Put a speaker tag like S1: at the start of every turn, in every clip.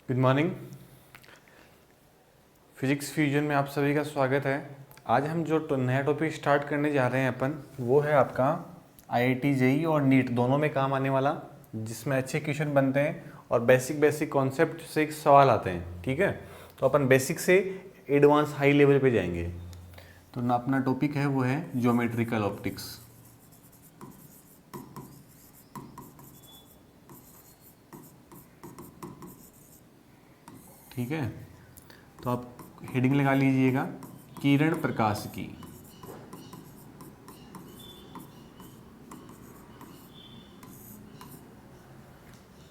S1: Good morning. Physics fusion में आप सभी का स्वागत है। आज हम जो नया टॉपिक स्टार्ट करने जा रहे हैं अपन, वो है आपका आईआईटी जेईई और नीट दोनों में काम आने वाला, जिसमें अच्छे क्वेश्चन बनते हैं और बेसिक कॉन्सेप्ट से एक सवाल आते हैं। ठीक है, तो अपन बेसिक से एडवांस हाई लेवल पे जाएंगे। तो ना अपना टॉपिक है वो है ज्योमेट्रिकल ऑप्टिक्स। ठीक है, तो आप हेडिंग लगा लीजिएगा किरण प्रकाश की।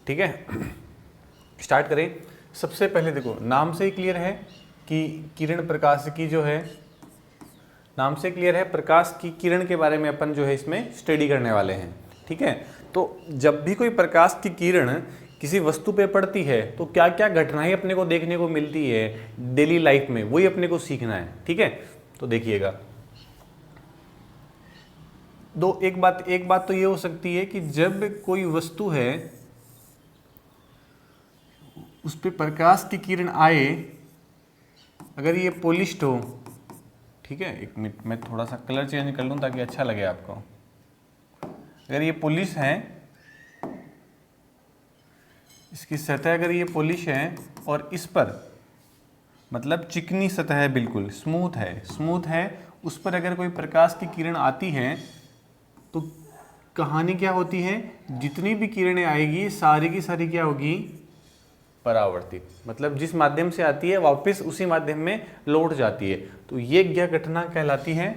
S1: ठीक है, स्टार्ट करें। सबसे पहले देखो, नाम से ही क्लियर है कि किरण प्रकाश की जो है, नाम से क्लियर है प्रकाश की किरण के बारे में अपन जो है इसमें स्टडी करने वाले हैं। ठीक है, तो जब भी कोई प्रकाश की किरण किसी वस्तु पे पड़ती है तो क्या क्या घटनाएं अपने को देखने को मिलती है डेली लाइफ में, वही अपने को सीखना है। ठीक है, तो देखिएगा, एक बात तो ये हो सकती है कि जब कोई वस्तु है उस पर प्रकाश की किरण आए, अगर ये पॉलिश्ड हो, ठीक है, एक मिनट मैं थोड़ा सा कलर चेंज कर लूँ ताकि अच्छा लगे आपको। अगर ये पॉलिश है, इसकी सतह अगर ये पॉलिश है और इस पर मतलब चिकनी सतह है, बिल्कुल स्मूथ है, उस पर अगर कोई प्रकाश की किरण आती है तो कहानी क्या होती है, जितनी भी किरणें आएगी सारी की सारी क्या होगी, परावर्तित। मतलब जिस माध्यम से आती है वापस उसी माध्यम में लौट जाती है। तो ये क्या घटना कहलाती है,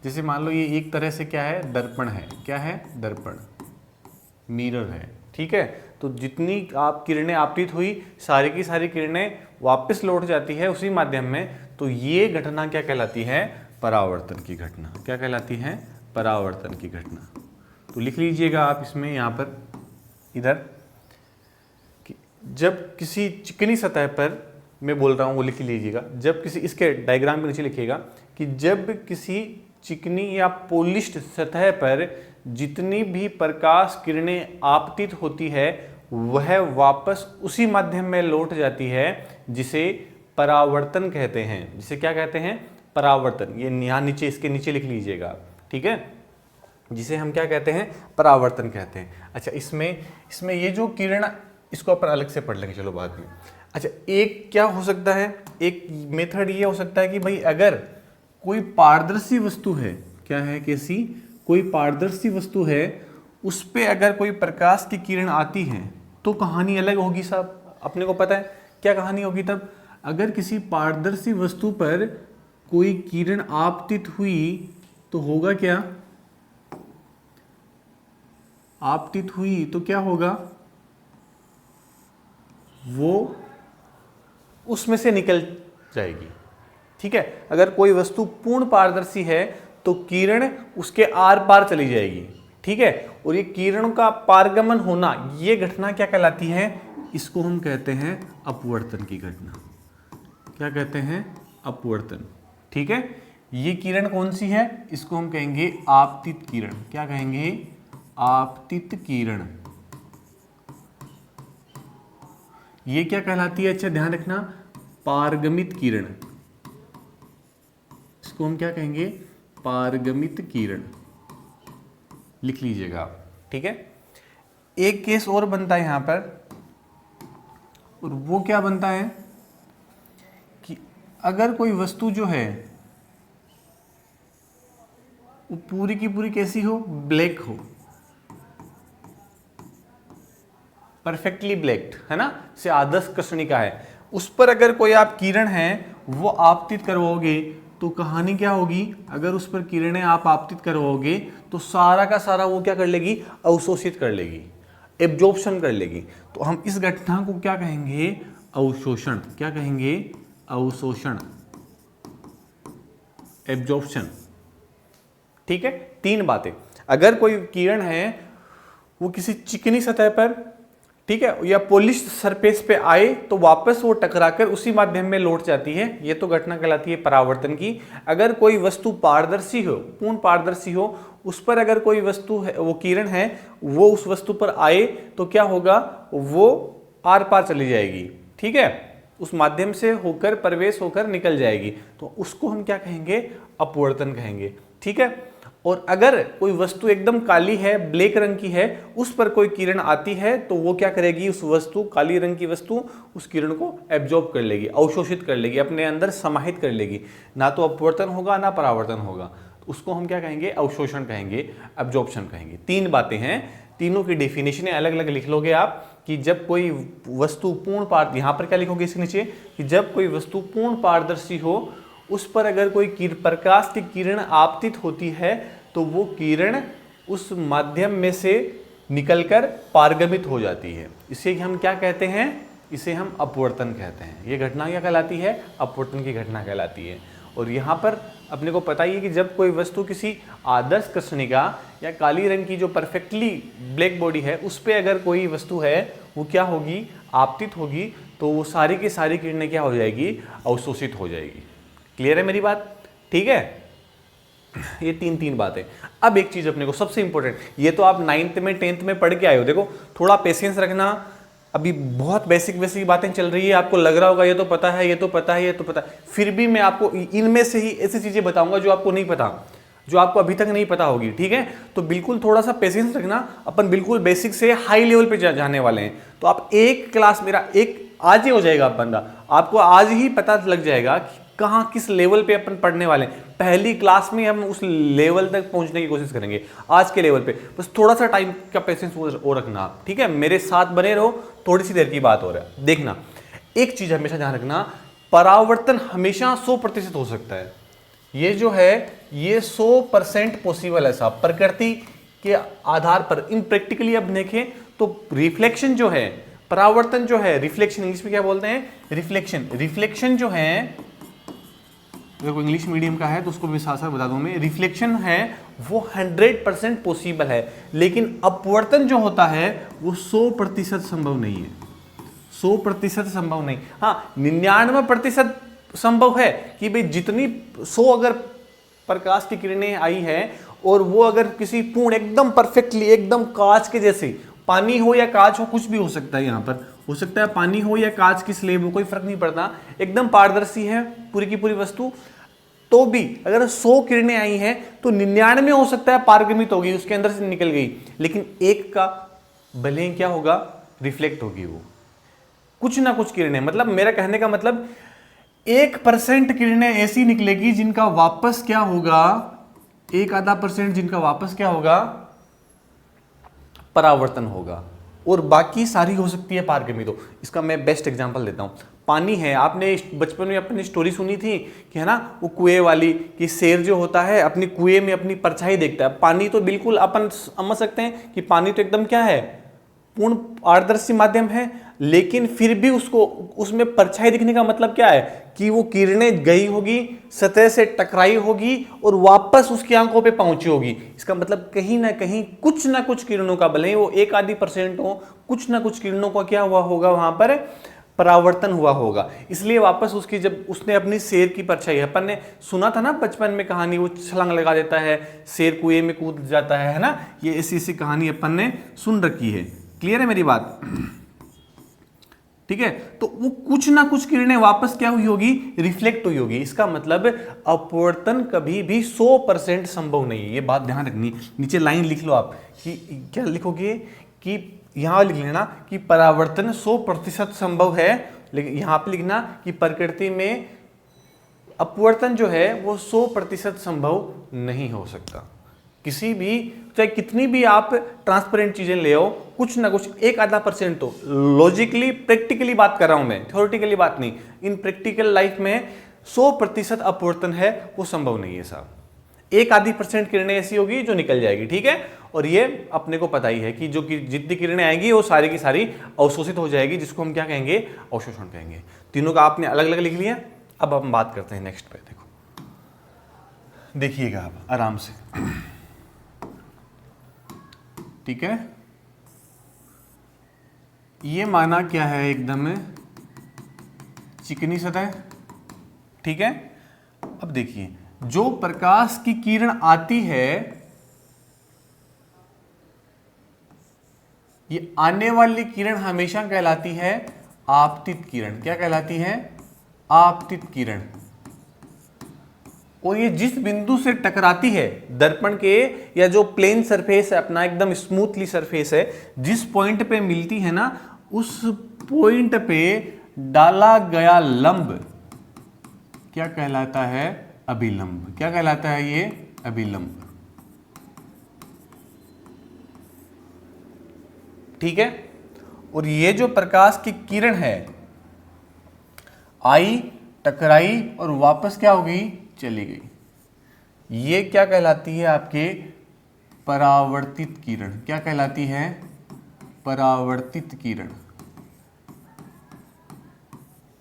S1: जैसे मान लो ये एक तरह से क्या है, दर्पण है। क्या है, दर्पण, मिरर है। ठीक है, तो जितनी आप किरणें आपतित हुई सारी की सारी किरणें वापस लौट जाती है उसी माध्यम में। तो ये घटना क्या कहलाती है, परावर्तन की घटना। क्या कहलाती है, परावर्तन की घटना। तो लिख लीजिएगा आप इसमें, यहाँ पर इधर, कि जब किसी चिकनी सतह पर, मैं बोल रहा हूँ वो लिख लीजिएगा, जब किसी, इसके डायग्राम के नीचे लिखिएगा कि जब किसी चिकनी या पॉलिश्ड सतह पर जितनी भी प्रकाश किरणें आपतित होती है वह वापस उसी माध्यम में लौट जाती है, जिसे परावर्तन कहते हैं। जिसे क्या कहते हैं, परावर्तन। ये यहाँ नीचे, इसके नीचे लिख लीजिएगा। ठीक है, जिसे हम क्या कहते हैं, परावर्तन कहते हैं। अच्छा, इसमें ये जो किरण, इसको अपन अलग से पढ़ लेंगे, चलो बाद में। अच्छा, एक क्या हो सकता है, एक मेथड ये हो सकता है कि भाई अगर कोई पारदर्शी वस्तु है, क्या है, कैसी, कोई पारदर्शी वस्तु है, उस पे अगर कोई प्रकाश की किरण आती है तो कहानी अलग होगी साहब। अपने को पता है क्या कहानी होगी तब, अगर किसी पारदर्शी वस्तु पर कोई किरण आपतित हुई तो होगा क्या, आपतित हुई तो क्या होगा, वो उसमें से निकल जाएगी। ठीक है, अगर कोई वस्तु पूर्ण पारदर्शी है तो किरण उसके आर पार चली जाएगी। ठीक है, और ये किरण का पारगमन होना, ये घटना क्या कहलाती है, इसको हम कहते हैं अपवर्तन की घटना। क्या कहते हैं, अपवर्तन। ठीक है, ये किरण कौन सी है, इसको हम कहेंगे आपतित किरण। क्या कहेंगे, आपतित किरण। ये क्या कहलाती है, अच्छा ध्यान रखना, पारगमित किरण। इसको हम क्या कहेंगे, पारगमित किरण। लिख लीजिएगा आप। ठीक है, एक केस और बनता है यहां पर, और वो क्या बनता है कि अगर कोई वस्तु जो है वो पूरी की पूरी कैसी हो, ब्लैक हो, परफेक्टली ब्लैक है ना, से आदर्श कृष्णिका है, उस पर अगर कोई आप किरण है वो आपतित करवाओगे तो कहानी क्या होगी, अगर उस पर किरणें आप आपतित करवाओगे तो सारा का सारा वो क्या कर लेगी, अवशोषित कर लेगी, एब्जॉर्प्शन कर लेगी। तो हम इस घटना को क्या कहेंगे, अवशोषण। क्या कहेंगे, अवशोषण, एब्जॉर्प्शन। ठीक है, तीन बातें। अगर कोई किरण है वो किसी चिकनी सतह पर, ठीक है, या पॉलिश्ड सरफेस पे आए तो वापस वो टकराकर उसी माध्यम में लौट जाती है, ये तो घटना कहलाती है परावर्तन की। अगर कोई वस्तु पारदर्शी हो, पूर्ण पारदर्शी हो, उस पर अगर कोई वस्तु है, वो किरण है, वो उस वस्तु पर आए तो क्या होगा, वो आर पार चली जाएगी, ठीक है, उस माध्यम से होकर प्रवेश होकर निकल जाएगी, तो उसको हम क्या कहेंगे, अपवर्तन कहेंगे, ठीक है। और अगर कोई वस्तु एकदम काली है, ब्लैक रंग की है, उस पर कोई किरण आती है तो वो क्या करेगी, उस वस्तु, काली रंग की वस्तु उस किरण को एब्जॉर्ब कर लेगी, अवशोषित कर लेगी, अपने अंदर समाहित कर लेगी, ना तो अपवर्तन होगा ना परावर्तन होगा, तो उसको हम क्या कहेंगे, अवशोषण कहेंगे, एब्जॉर्प्शन कहेंगे। तीन बातें हैं, तीनों की डेफिनेशन अलग अलग लिख लोगे आप कि जब कोई वस्तु पूर्ण यहां पर क्या लिखोगे इसके नीचे कि जब कोई वस्तु पूर्ण पारदर्शी हो, उस पर अगर कोई प्रकाश की किरण आपतित होती है तो वो किरण उस माध्यम में से निकलकर पारगमित हो जाती है। इसे हम क्या कहते हैं, इसे हम अपवर्तन कहते हैं। ये घटना क्या कहलाती है, अपवर्तन की घटना कहलाती है। और यहाँ पर अपने को पता ही है कि जब कोई वस्तु किसी आदर्श कृष्णिका या काली रंग की जो परफेक्टली ब्लैक बॉडी है उस पर अगर कोई वस्तु है वो क्या होगी, आपतित होगी, तो वो सारी की सारी किरणें क्या हो जाएगी, अवशोषित हो जाएगी। क्लियर है मेरी बात, ठीक है। ये तीन बातें। अब एक चीज अपने को सबसे इंपॉर्टेंट, ये तो आप 9th में 10th में पढ़ के आए हो, देखो थोड़ा पेशेंस रखना, अभी बहुत बेसिक बातें चल रही है, आपको लग रहा होगा ये तो पता है, ये तो पता है, ये तो पता है, फिर भी मैं आपको इनमें से ही ऐसी चीजें बताऊंगा जो आपको नहीं पता, जो आपको अभी तक नहीं पता होगी, ठीक है। तो बिल्कुल थोड़ा सा पेशेंस रखना, अपन बिल्कुल बेसिक से हाई लेवल पे जाने वाले हैं। तो आप एक क्लास मेरा एक आज ही हो जाएगा, आप बंदा, आपको आज ही पता लग जाएगा कि कहाँ किस लेवल पे अपन पढ़ने वाले हैं। पहली क्लास में हम उस लेवल तक पहुंचने की कोशिश करेंगे, आज के लेवल पे बस थोड़ा सा टाइम का पेशेंस वो रखना, ठीक है। मेरे साथ बने रहो, थोड़ी सी देर की बात हो रहा है। देखना एक चीज हमेशा ध्यान रखना, परावर्तन हमेशा 100% हो सकता है। ये जो है ये 100% पॉसिबल है साहब, प्रकृति के आधार पर। इन प्रैक्टिकली अब देखें तो रिफ्लेक्शन जो है, परावर्तन जो है, रिफ्लेक्शन इंग्लिश में क्या बोलते हैं, रिफ्लेक्शन। रिफ्लेक्शन जो है, देखो इंग्लिश मीडियम का है तो उसको भी साथ साथ बता दूं मैं, रिफ्लेक्शन है वो 100% पॉसिबल है, लेकिन अपवर्तन जो होता है वो 100% संभव नहीं है। 100% संभव नहीं, हाँ 99% संभव है कि भाई जितनी 100 अगर प्रकाश की किरणें आई है और वो अगर किसी पूर्ण एकदम परफेक्टली एकदम कांच के जैसे, पानी हो या कांच हो, कुछ भी हो सकता है, यहाँ पर हो सकता है पानी हो या कांच की स्लेब हो, कोई फर्क नहीं पड़ता, एकदम पारदर्शी है पूरी की पूरी वस्तु, तो भी अगर 100 किरणें आई हैं तो 99 हो सकता है पारगमित होगी, उसके अंदर से निकल गई, लेकिन एक का भले ही क्या होगा, रिफ्लेक्ट होगी वो कुछ ना कुछ किरणें। मतलब मेरा कहने का मतलब 1% किरणें ऐसी निकलेगी जिनका वापस क्या होगा, 1-आधा% जिनका वापस क्या होगा, परावर्तन होगा, और बाकी सारी हो सकती है पारगमित हो। इसका मैं बेस्ट एग्जांपल देता हूँ, पानी है, आपने बचपन में अपनी स्टोरी सुनी थी कि है ना, वो कुएं वाली, कि शेर जो होता है अपनी कुएं में अपनी परछाई देखता है। पानी तो बिल्कुल अपन समझ सकते हैं कि पानी तो एकदम क्या है, पूर्ण पारदर्शी माध्यम है, लेकिन फिर भी उसको उसमें परछाई दिखने का मतलब क्या है कि वो किरणें गई होगी, सतह से टकराई होगी और वापस उसकी आंखों पे पहुंची होगी। इसका मतलब कहीं ना कुछ किरणों का, भले ही वो 1-आधी% हो, कुछ ना कुछ किरणों का क्या हुआ होगा, वहां पर परावर्तन हुआ होगा। इसलिए वापस उसकी, जब उसने अपनी शेर की परछाई, अपन ने सुना था ना बचपन में कहानी, वो छलांग लगा देता है, शेर कुएं में कूद जाता है ना, ये ऐसी कहानी अपन ने सुन रखी है। क्लियर है मेरी बात, ठीक है। तो वो कुछ ना कुछ किरणें वापस क्या हुई होगी, रिफ्लेक्ट हुई होगी। इसका मतलब अपवर्तन कभी भी 100% संभव नहीं है, ये बात ध्यान रखनी। नीचे लाइन लिख लो आप कि क्या लिखोगे, कि यहां लिख लेना कि परावर्तन 100% संभव है, लेकिन यहां पे लिखना कि प्रकृति में अपवर्तन जो है वो 100% संभव नहीं हो सकता। किसी भी, चाहे कितनी भी आप ट्रांसपेरेंट चीजें ले आओ, कुछ ना कुछ 1-आधा% तो, लॉजिकली प्रैक्टिकली बात कर रहा हूं मैं, थ्योरेटिकली बात नहीं, इन प्रैक्टिकल लाइफ में 100% अपवर्तन है वो संभव नहीं है साहब। 1-आधी% किरणें ऐसी होगी जो निकल जाएगी, ठीक है। और ये अपने को पता ही है कि जो कि जितनी किरणें आएंगी वो सारी की सारी अवशोषित हो जाएगी, जिसको हम क्या कहेंगे, अवशोषण कहेंगे। तीनों का आपने अलग अलग लिख लिया। अब हम बात करते हैं नेक्स्ट पे, देखो देखिएगा आप आराम से, ठीक है। ये माना क्या है, एकदम चिकनी सतह, ठीक है। अब देखिए, जो प्रकाश की किरण आती है ये आने वाली किरण हमेशा कहलाती है आपतित किरण। क्या कहलाती है? आपतित किरण। और ये जिस बिंदु से टकराती है दर्पण के, या जो प्लेन सरफेस है अपना, एकदम स्मूथली सरफेस है, जिस पॉइंट पे मिलती है ना, उस पॉइंट पे डाला गया लंब क्या कहलाता है? अभिलंब। क्या कहलाता है ये? अभिलंब। ठीक है। और ये जो प्रकाश की किरण है, आई, टकराई और वापस क्या हो गई? चली गई। ये क्या कहलाती है? आपके परावर्तित किरण। क्या कहलाती है? परावर्तित किरण।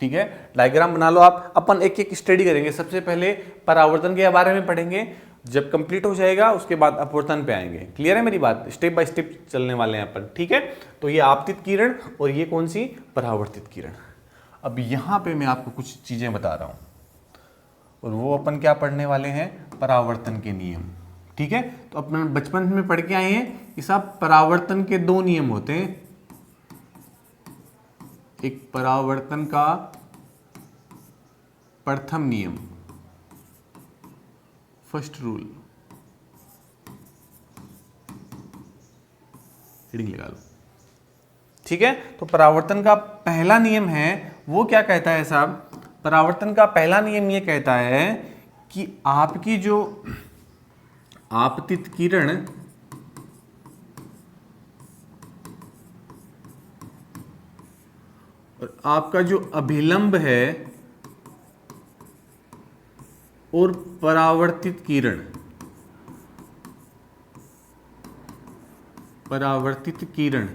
S1: ठीक है, डायग्राम बना लो आप। अपन एक एक स्टडी करेंगे। सबसे पहले परावर्तन के बारे में पढ़ेंगे, जब कंप्लीट हो जाएगा उसके बाद अपवर्तन पे आएंगे। क्लियर है मेरी बात? स्टेप बाय स्टेप चलने वाले हैं अपन। ठीक है, तो ये आपतित किरण और ये कौन सी? परावर्तित किरण। अब यहां पे मैं आपको कुछ चीजें बता रहा हूं, और वो अपन क्या पढ़ने वाले हैं? परावर्तन के नियम। ठीक है, तो अपन बचपन में पढ़ के आए हैं कि साहब परावर्तन के दो नियम होते हैं। एक परावर्तन का प्रथम नियम, फर्स्ट रूल। रीडिंग लगा लो। ठीक है, तो परावर्तन का पहला नियम है वो क्या कहता है साहब? परावर्तन का पहला नियम ये कहता है कि आपकी जो आपतित किरण और आपका जो अभिलंब है और परावर्तित किरण, परावर्तित किरण,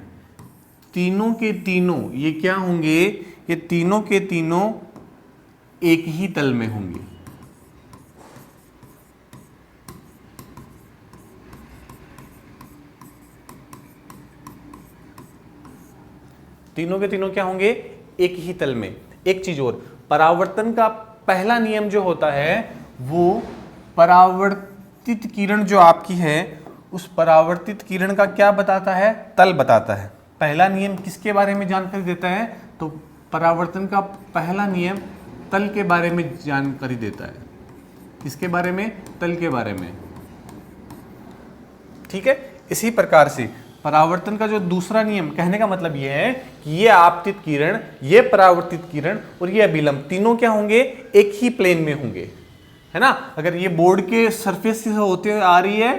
S1: तीनों के तीनों ये क्या होंगे? ये तीनों के तीनों एक ही तल में होंगे। तीनों के तीनों क्या होंगे? एक ही तल में। एक चीज और, परावर्तन का पहला नियम जो होता है वो परावर्तित किरण जो आपकी है, उस परावर्तित किरण का क्या बताता है? तल बताता है। पहला नियम किसके बारे में जानकारी देता है? तो परावर्तन का पहला नियम तल के बारे में जानकारी देता है। किसके बारे में? तल के बारे में। ठीक है, इसी प्रकार से परावर्तन का जो दूसरा नियम, कहने का मतलब यह है कि ये आपतित किरण, ये परावर्तित किरण और ये अभिलंब, तीनों क्या होंगे? एक ही प्लेन में होंगे, है ना। अगर ये बोर्ड के सरफेस से होते हुए आ रही है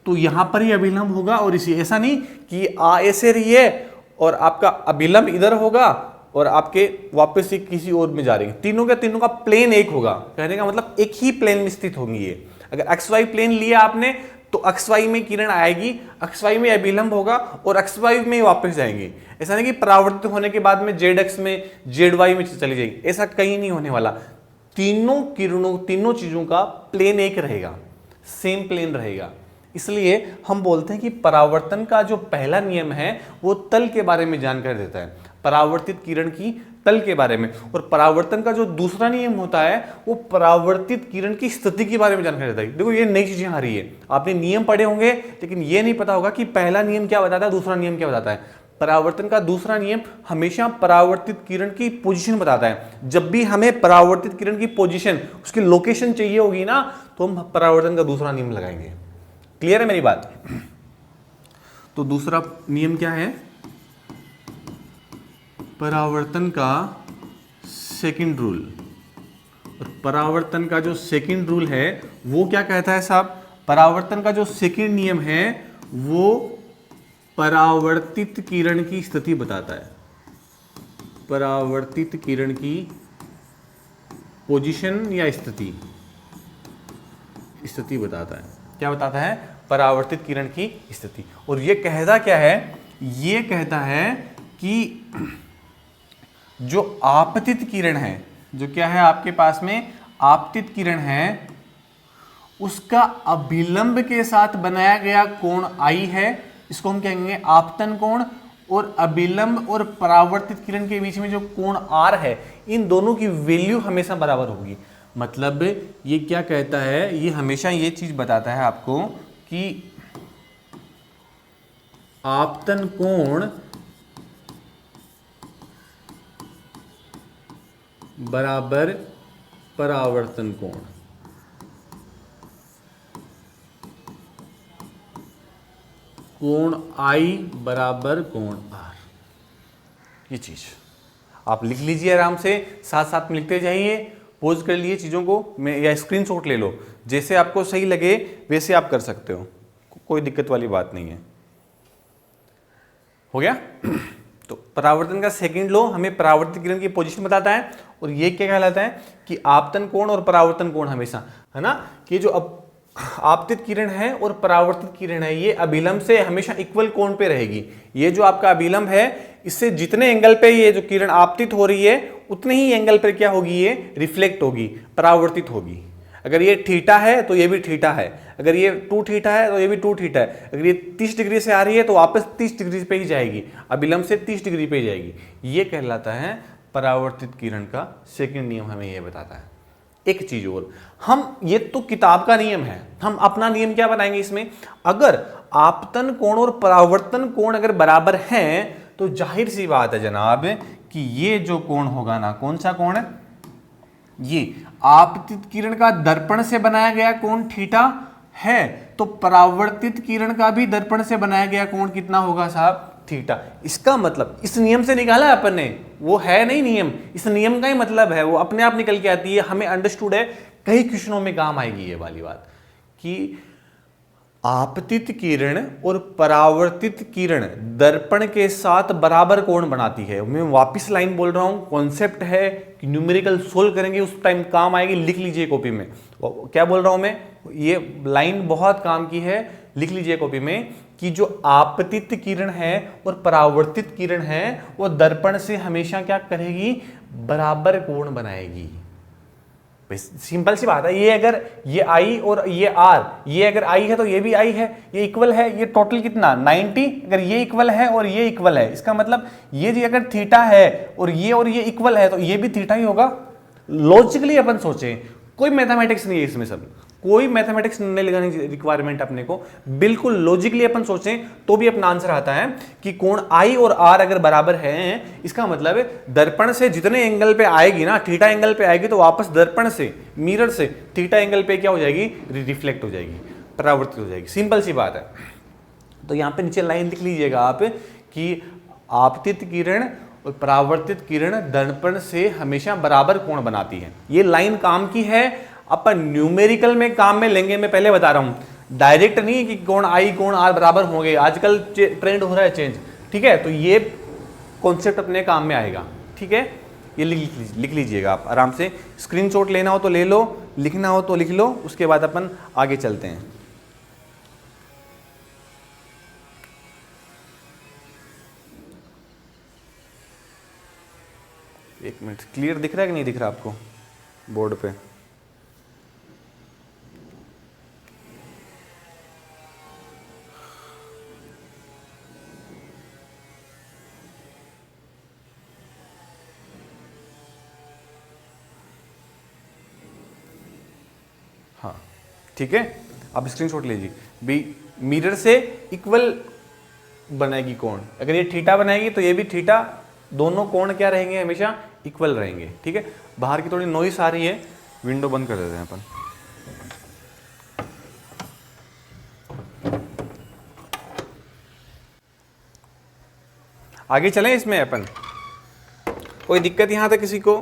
S1: तो यहां पर ही अभिलंब होगा, और इसी, ऐसा नहीं कि ऐसे रही है और आपका अभिलंब इधर होगा और आपके वापस ही किसी और में जा रही है। तीनों के तीनों का प्लेन एक होगा। कहने का मतलब एक ही प्लेन में स्थित होंगी ये। अगर एक्स वाई प्लेन लिया आपने तो एक्स वाई में किरण आएगी, एक्स वाई में अभिलंब होगा और एक्स वाई में वापस जाएंगी। ऐसा नहीं कि परावर्तित होने के बाद में जेड एक्स में, जेड वाई में चली जाएगी, ऐसा कहीं नहीं होने वाला। तीनों किरणों, तीनों चीजों का प्लेन एक रहेगा, सेम प्लेन रहेगा। इसलिए हम बोलते हैं कि परावर्तन का जो पहला नियम है वो तल के बारे में जानकारी देता है, परावर्तित किरण की तल के बारे में। और परावर्तन का जो दूसरा नियम होता है वो परावर्तित किरण की स्थिति के बारे में जानकारी देता है। देखो ये नई चीजें आ रही है, आपने नियम पढ़े होंगे लेकिन ये नहीं पता होगा कि पहला नियम क्या बताता है, दूसरा नियम क्या बताता है। परावर्तन का दूसरा नियम हमेशा परावर्तित किरण की पोजीशन बताता है। जब भी हमें परावर्तित किरण की पोजीशन, उसकी लोकेशन चाहिए होगी ना, तो हम परावर्तन का दूसरा नियम लगाएंगे। क्लियर है मेरी बात? तो दूसरा नियम क्या है? परावर्तन का सेकंड रूल। और परावर्तन का जो सेकंड रूल है वो क्या कहता है साहब? परावर्तन का जो सेकंड नियम है वो परावर्तित किरण की स्थिति बताता है। परावर्तित किरण की पोजीशन या स्थिति बताता है। क्या बताता है? परावर्तित किरण की स्थिति। और ये कहता क्या है? ये कहता है कि जो आपतित किरण है, जो क्या है आपके पास में आपतित किरण है, उसका अभिलंब के साथ बनाया गया कोण आई है, इसको हम कहेंगे आपतन कोण। और अभिलंब और परावर्तित किरण के बीच में जो कोण आर है, इन दोनों की वैल्यू हमेशा बराबर होगी। मतलब ये क्या कहता है? ये हमेशा ये चीज बताता है आपको कि आपतन कोण बराबर परावर्तन कोण। कोण आई बराबर कोण आर, ये चीज आप लिख लीजिए आराम से, साथ साथ में लिखते जाइए, पोज कर लिए चीजों को मैं, या स्क्रीनशॉट ले लो, जैसे आपको सही लगे वैसे आप कर सकते हो, कोई दिक्कत वाली बात नहीं है। हो गया? तो परावर्तन का सेकंड लॉ हमें परावर्तित किरण की पोजीशन बताता है, और ये क्या कहलाता है कि आपतन कोण और परावर्तन कोण हमेशा, है ना, कि जो अब आपतित किरण है और परावर्तित किरण है ये अभिलंब से हमेशा इक्वल कोण पे रहेगी। ये जो आपका अभिलंब है इससे जितने एंगल पे ये जो किरण आपतित हो रही है उतने ही एंगल पे क्या होगी, ये रिफ्लेक्ट होगी, परावर्तित होगी। अगर ये थीटा है तो ये भी थीटा है, अगर ये 2 थीटा है तो ये भी 2 थीटा है, अगर ये 30 डिग्री से आ रही है तो वापस 30 डिग्री पे ही जाएगी, अभिलंब से 30 डिग्री पे ही जाएगी। ये कहलाता है परावर्तित किरण का सेकंड नियम, हमें ये बताता है। एक चीज और, हम ये तो किताब का नियम है, हम अपना नियम क्या बनाएंगे इसमें, अगर आपतन कोण और परावर्तन कोण अगर बराबर हैं तो जाहिर सी बात है जनाब कि ये जो कोण होगा ना, कौन सा कोण है, ये आपतित किरण का दर्पण से बनाया गया कोण थीटा है, तो परावर्तित किरण का भी दर्पण से बनाया गया कोण कितना होगा साहब, थीटा। इसका मतलब इस नियम से निकाला है अपन ने, वो है नहीं नियम, इस नियम का ही मतलब है, वो अपने आप निकल के आती है, हमें अंडरस्टूड है, कई क्वेश्चनों में काम आएगी ये वाली बात कि आपतित किरण और परावर्तित किरण दर्पण के साथ बराबर कोण बनाती है। मैं वापस लाइन बोल रहा हूं, कॉन्सेप्ट है कि न्यूमेरिकल सोल्व करेंगे उस टाइम काम आएगी, लिख लीजिए कॉपी में। क्या बोल रहा हूं मैं, ये लाइन बहुत काम की है, लिख लीजिए कॉपी में कि जो आपतित किरण है और परावर्तित किरण है वो दर्पण से हमेशा क्या करेगी, बराबर कोण बनाएगी। सिंपल सी बात है, ये अगर ये आई और ये आर, ये अगर आई है तो ये भी आई है, ये इक्वल है, ये टोटल कितना 90, अगर ये इक्वल है और ये इक्वल है, इसका मतलब ये जी अगर थीटा है और ये इक्वल है तो ये भी थीटा ही होगा। लॉजिकली अपन सोचें, कोई मैथमेटिक्स नहीं है इसमें, सब कोई मैथमेटिक्स नहीं लगाने की रिक्वायरमेंट अपने को, बिल्कुल लॉजिकली अपन सोचें तो भी अपना आंसर आता है कि कोण आई और आर अगर बराबर हैं, इसका मतलब है दर्पण से जितने एंगल पे आएगी ना, थीटा एंगल पे आएगी तो वापस दर्पण से, मिरर से थीटा एंगल पे क्या हो जाएगी, रिफ्लेक्ट हो जाएगी, परावर्तित हो जाएगी। सिंपल सी बात है। तो यहां पे नीचे लाइन लिख लीजिएगा आप कि आपतित किरण और परावर्तित किरण दर्पण से हमेशा बराबर कोण बनाती है। ये लाइन काम की है, अपन न्यूमेरिकल में काम में लेंगे, मैं पहले बता रहा हूं, डायरेक्ट नहीं कि कोण आई कोण आर बराबर होंगे, आजकल ट्रेंड हो रहा है चेंज, ठीक है, तो ये कॉन्सेप्ट अपने काम में आएगा, ठीक है। ये लिख लीजिएगा आप आराम से, स्क्रीनशॉट लेना हो तो ले लो, लिखना हो तो लिख लो, उसके बाद अपन आगे चलते हैं। एक मिनट, क्लियर दिख रहा है कि नहीं दिख रहा आपको बोर्ड पे? हाँ ठीक है, आप स्क्रीनशॉट लीजिए भी, मिरर से इक्वल बनेगी कोण, अगर ये थीटा बनाएगी तो ये भी थीटा, दोनों कोण क्या रहेंगे, हमेशा इक्वल रहेंगे, ठीक है। बाहर की थोड़ी नॉइस आ रही है, विंडो बंद कर देते हैं अपन। आगे चलें इसमें अपन, कोई दिक्कत यहां तक किसी को,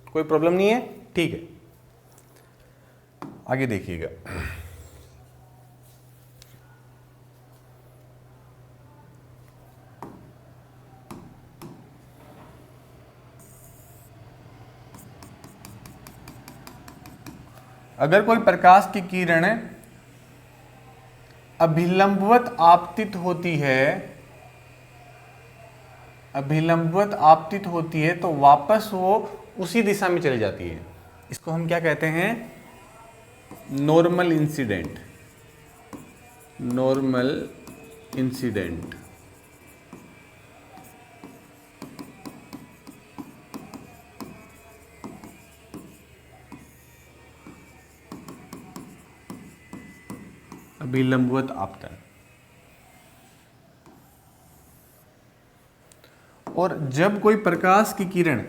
S1: कोई प्रॉब्लम नहीं है, ठीक है। आगे देखिएगा, अगर कोई प्रकाश की किरण अभिलंबवत आपतित होती है, अभिलंबवत आपतित होती है तो वापस वो उसी दिशा में चली जाती है, इसको हम क्या कहते हैं, नॉर्मल इंसिडेंट, नॉर्मल इंसिडेंट। अभिलंबवत आपतन। और जब कोई प्रकाश की किरण,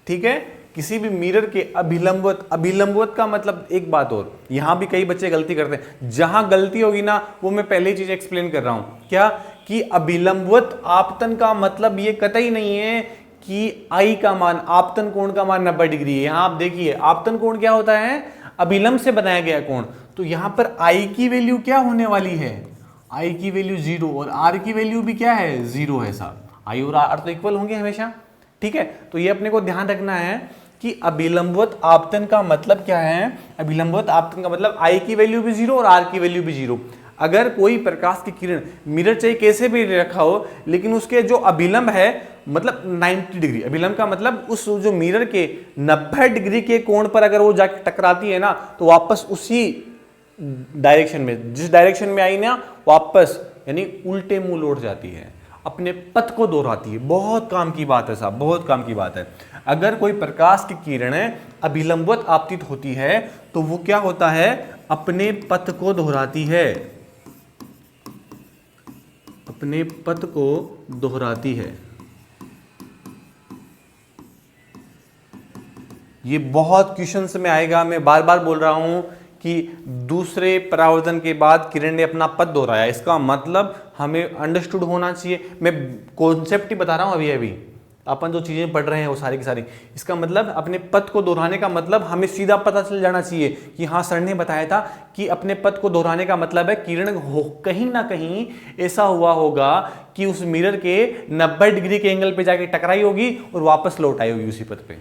S1: ठीक है, किसी भी मिरर के अभिलंबवत, अभिलंबवत का मतलब एक बात और, यहां भी कई बच्चे गलती करते हैं, जहां गलती होगी ना वो मैं पहले ही चीज एक्सप्लेन कर रहा हूं, क्या कि अभिलंबवत आपतन का मतलब ये कतई नहीं है कि आई का मान, आपतन कोण का मान 90 डिग्री है। यहां आप देखिए आपतन कोण क्या होता है, अभिलंब से बनाया गया कोण, तो यहां पर आई की वैल्यू क्या होने वाली है, आई की वैल्यू 0 और आर की वैल्यू भी क्या है, 0 है साहब। आई और आर तो इक्वल होंगे हमेशा, ठीक है। तो ये अपने को ध्यान रखना है कि अभिलंबवत आपतन का मतलब क्या है, अभिलंबवत आपतन का मतलब आई की वैल्यू भी 0 और आर की वैल्यू भी 0। अगर कोई प्रकाश की किरण, मिरर चाहे कैसे भी रखा हो, लेकिन उसके जो अभिलंब है मतलब 90 डिग्री, अभिलंब का मतलब उस जो मिरर के 90 डिग्री के कोण पर अगर वो जाके टकराती है ना, तो वापस उसी डायरेक्शन में, जिस डायरेक्शन में आई ना, वापस यानी उल्टे मुंह लौट जाती है, अपने पथ को दोहराती है। बहुत काम की बात है साहब, बहुत काम की बात है। अगर कोई प्रकाश की किरणें अभिलंबवत आपतित होती है तो वो क्या होता है, अपने पथ को दोहराती है, अपने पथ को दोहराती है। ये बहुत क्वेश्चंस में आएगा, मैं बार बार बोल रहा हूं कि दूसरे परावर्तन के बाद किरण ने अपना पथ दोहराया, इसका मतलब हमें अंडरस्टूड होना चाहिए। मैं कॉन्सेप्ट ही बता रहा हूं अभी अभी, अपन जो चीजें पढ़ रहे हैं वो सारी की सारी, इसका मतलब अपने पथ को दोहराने का मतलब हमें सीधा पता चल जाना चाहिए कि हाँ सर ने बताया था कि अपने पथ को दोहराने का मतलब है किरण हो कहीं ना कहीं ऐसा हुआ होगा कि उस मिरर के 90 डिग्री के एंगल पे जाके टकराई होगी और वापस लौट आई होगी उसी पथ पे।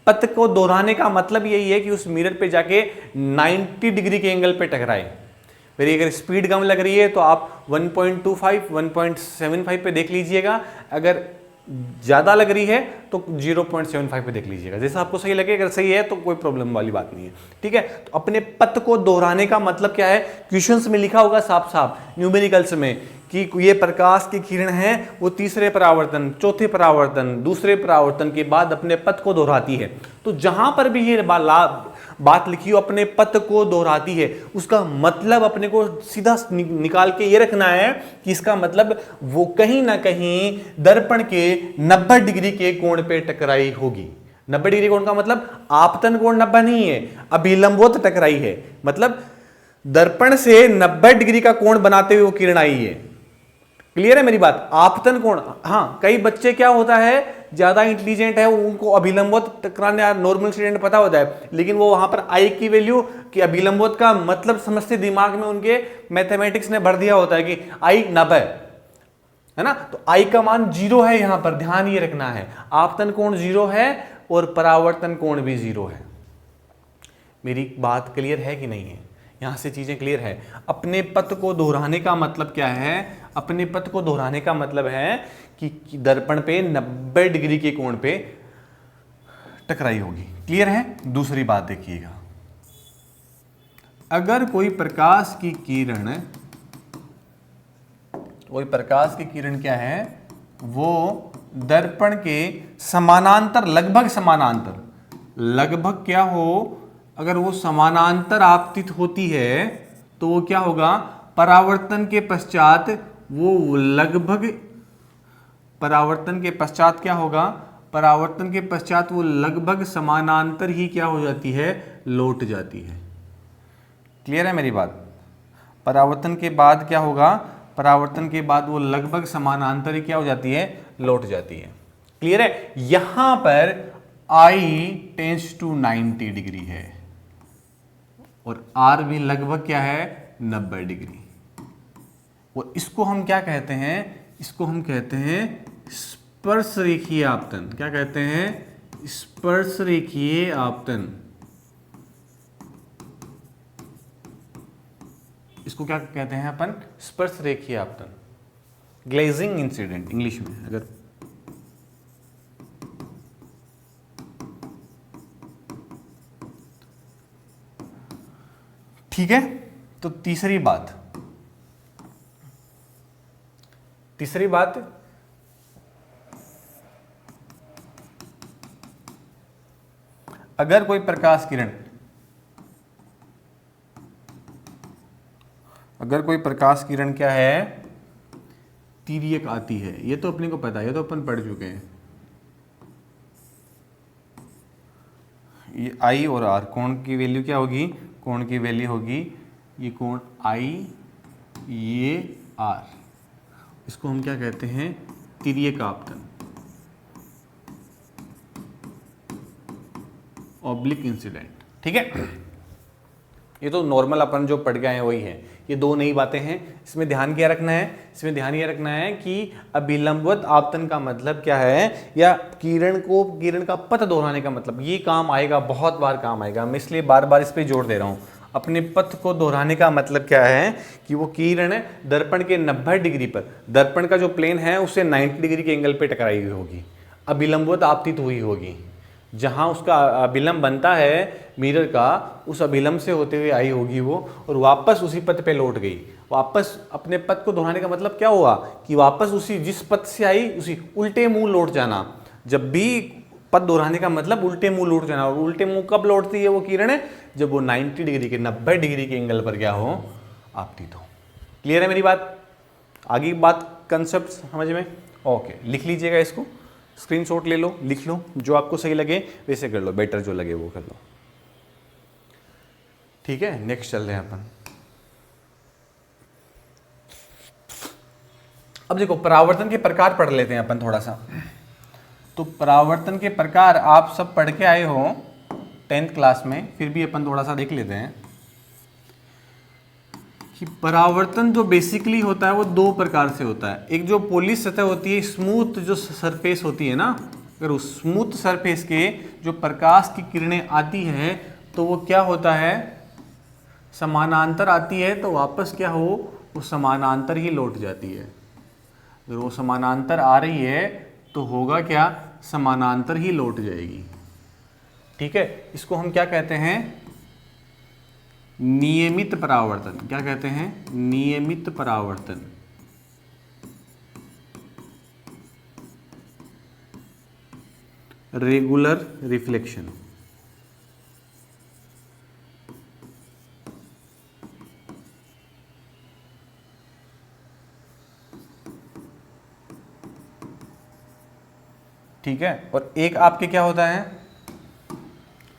S1: पथ को दोहराने का मतलब यही है कि उस मिरर पे जाके 90 डिग्री के एंगल पे टकराए। फिर अगर स्पीड कम लग रही है तो आप 1.25 1.75 पे देख लीजिएगा, अगर ज्यादा लग रही है तो 0.75 पे देख लीजिएगा, जैसा आपको सही लगे। अगर सही है तो कोई प्रॉब्लम वाली बात नहीं है, ठीक है। तो अपने पथ को दोहराने का मतलब क्या है, क्वेश्चंस में लिखा होगा साफ साफ न्यूमेरिकल्स में कि ये प्रकाश की किरण है वो तीसरे परावर्तन, चौथे परावर्तन, दूसरे परावर्तन के बाद अपने पथ को दोहराती है। तो जहां पर भी ये बात लिखी हो अपने पथ को दोहराती है, उसका मतलब अपने को सीधा निकाल के ये रखना है कि इसका मतलब वो कहीं ना कहीं दर्पण के 90 डिग्री के कोण पे टकराई होगी। 90 डिग्री कोण का मतलब आपतन कोण 90 नहीं है, अभिलंबवत टकराई है, मतलब दर्पण से 90 डिग्री का कोण बनाते हुए वो किरण आई है। क्लियर है मेरी बात। आपतन कोण, हाँ कई बच्चे क्या होता है ज्यादा इंटेलिजेंट है, उनको अभिलंबवत टकराने नॉर्मल स्टूडेंट पता होता है, लेकिन वो वहां पर आई की वैल्यू कि अभिलंबवत का मतलब समझते दिमाग में उनके मैथमेटिक्स ने भर दिया होता है कि आई 90 है ना, तो आई का मान 0 है। यहां पर ध्यान ये रखना है, आपतन कोण 0 है और परावर्तन कोण भी 0 है। मेरी बात क्लियर है कि नहीं है, यहां से चीजें क्लियर है। अपने पथ को दोहराने का मतलब क्या है, अपने पथ को दोहराने का मतलब है कि दर्पण पे 90 डिग्री के कोण पे टकराई होगी। क्लियर है। दूसरी बात देखिएगा, अगर कोई प्रकाश की किरण, कोई प्रकाश की किरण क्या है, वो दर्पण के समानांतर, लगभग समानांतर, लगभग क्या हो, अगर वो समानांतर आपतित होती है तो वो क्या होगा, परावर्तन के पश्चात वो लगभग, परावर्तन के पश्चात क्या होगा, परावर्तन के पश्चात वो लगभग समानांतर ही क्या हो जाती है, लौट जाती है। क्लियर है मेरी बात। परावर्तन के बाद क्या होगा, परावर्तन के बाद वो लगभग समानांतर ही क्या हो जाती है, लौट जाती है। क्लियर है। यहां पर I टेंस टू 90 डिग्री है और R भी लगभग क्या है, 90 डिग्री। और इसको हम क्या कहते हैं, इसको हम कहते हैं स्पर्श रेखीय आपतन। क्या कहते हैं, स्पर्श रेखीय आपतन। इसको क्या कहते हैं अपन, स्पर्श रेखीय आपतन, ग्लेजिंग इंसिडेंट इंग्लिश में। अगर ठीक है, तो तीसरी बात, तीसरी बात, अगर कोई प्रकाश किरण, अगर कोई प्रकाश किरण क्या है, तिर्यक आती है, ये तो अपने को पता है, ये तो अपन पढ़ चुके हैं। ये आई और आर, कोण की वैल्यू क्या होगी, कोण की वैल्यू होगी ये कोण आई, ये आर, इसको हम क्या कहते हैं, तिर्यक आपतन, ऑब्लिक इंसिडेंट। ठीक है, ये तो नॉर्मल अपन जो पढ़ गए हैं वही है, ये दो नई बातें हैं। इसमें ध्यान क्या रखना है, इसमें ध्यान ये रखना है कि अभिलंबवत आपतन का मतलब क्या है, या किरण का पथ दोहराने का मतलब, ये काम आएगा, बहुत बार काम आएगा। मैं इसलिए बार बार इस पे जोर दे रहा हूँ। अपने पथ को दोहराने का मतलब क्या है कि वो किरण दर्पण के 90 डिग्री पर, दर्पण का जो प्लेन है उससे 90 डिग्री के एंगल पे टकराई हुई होगी, अभिलंबवत आपतित हुई होगी। जहाँ उसका अभिलंब बनता है मिरर का, उस अभिलंब से होते हुए आई होगी वो, और वापस उसी पथ पे लौट गई। वापस अपने पथ को दोहराने का मतलब क्या हुआ कि वापस उसी जिस पथ से आई उसी उल्टे मुंह लौट जाना। जब भी पथ दोहराने का मतलब उल्टे मुंह लौट जाना, और उल्टे मुंह कब लौटती है वो किरण, जब वो 90 डिग्री के 90 डिग्री के एंगल पर क्या हो, आपतित हो। क्लियर है मेरी बात, आगे बात कंसेप्ट समझ में? ओके, लिख लीजिएगा इसको, स्क्रीनशॉट ले लो, लिख लो, जो आपको सही लगे वैसे कर लो, बेटर जो लगे वो कर लो। ठीक है, नेक्स्ट चल रहे हैं अपन। अब देखो परावर्तन के प्रकार पढ़ लेते हैं अपन थोड़ा सा। तो परावर्तन के प्रकार आप सब पढ़ के आए हो 10th क्लास में, फिर भी अपन थोड़ा सा देख लेते हैं कि परावर्तन जो बेसिकली होता है वो दो प्रकार से होता है। एक जो पोलिश सतह होती है, स्मूथ जो सरफेस होती है ना, अगर उस स्मूथ सरफेस के जो प्रकाश की किरणें आती है तो वो क्या होता है, समानांतर आती है, तो वापस क्या हो, वो समानांतर ही लौट जाती है। अगर वो समानांतर आ रही है तो होगा क्या, समानांतर ही लौट जाएगी। ठीक है, इसको हम क्या कहते हैं, नियमित परावर्तन। क्या कहते हैं, नियमित परावर्तन। Regular reflection. ठीक है, और एक आपके क्या होता है,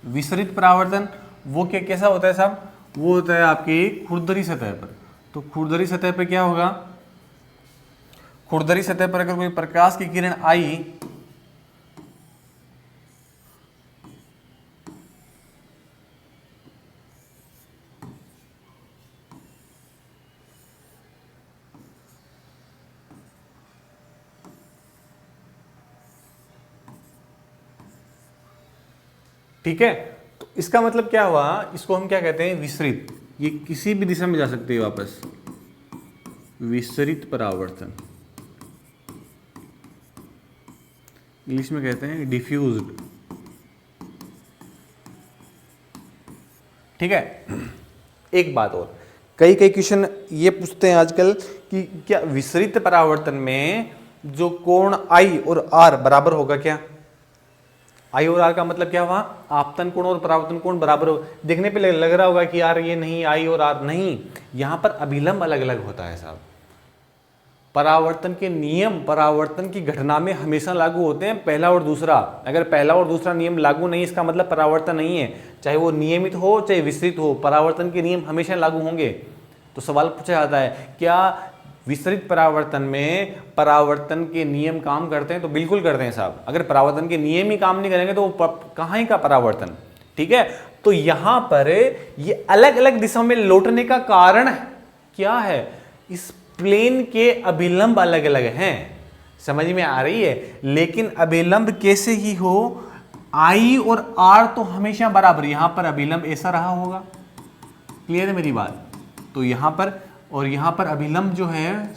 S1: विसरित परावर्तन। वो क्या कैसा होता है साहब, वो होता है आपकी खुरदरी सतह पर। तो खुरदरी सतह पर क्या होगा, खुरदरी सतह पर अगर कोई प्रकाश की किरण आई ठीक है, तो इसका मतलब क्या हुआ, इसको हम क्या कहते हैं, विसरित। ये किसी भी दिशा में जा सकती है वापस, विसरित परावर्तन। इंग्लिश में कहते हैं डिफ्यूज्ड। ठीक है, एक बात और, कई क्वेश्चन ये पूछते हैं आजकल कि क्या विसरित परावर्तन में जो कोण आई और आर बराबर होगा क्या। आई और आर का मतलब क्या हुआ, आपतन कोण और परावर्तन कोण बराबर हो। देखने पे लग रहा होगा कि यार ये नहीं, आई और आर नहीं, यहां पर अभिलंब अलग अलग होता है साहब। परावर्तन के नियम परावर्तन की घटना में हमेशा लागू होते हैं, पहला और दूसरा। अगर पहला और दूसरा नियम लागू नहीं, इसका मतलब परावर्तन नहीं है। चाहे वो नियमित हो चाहे विसरित हो, परावर्तन के नियम हमेशा लागू होंगे। तो सवाल पूछा जाता है, क्या विसरित परावर्तन में परावर्तन के नियम काम करते हैं? तो बिल्कुल करते हैं साहब। अगर परावर्तन के नियम ही काम नहीं करेंगे तो कहाँ ही का परावर्तन। ठीक है, तो यहां पर ये अलग अलग दिशा में लौटने का कारण क्या है, इस प्लेन के अभिलंब अलग अलग हैं। समझ में आ रही है, लेकिन अभिलंब कैसे ही हो, आई और आर तो हमेशा बराबर। यहां पर अभिलंब ऐसा रहा होगा, क्लियर है मेरी बात। तो यहां पर और यहां पर अभिलंब जो है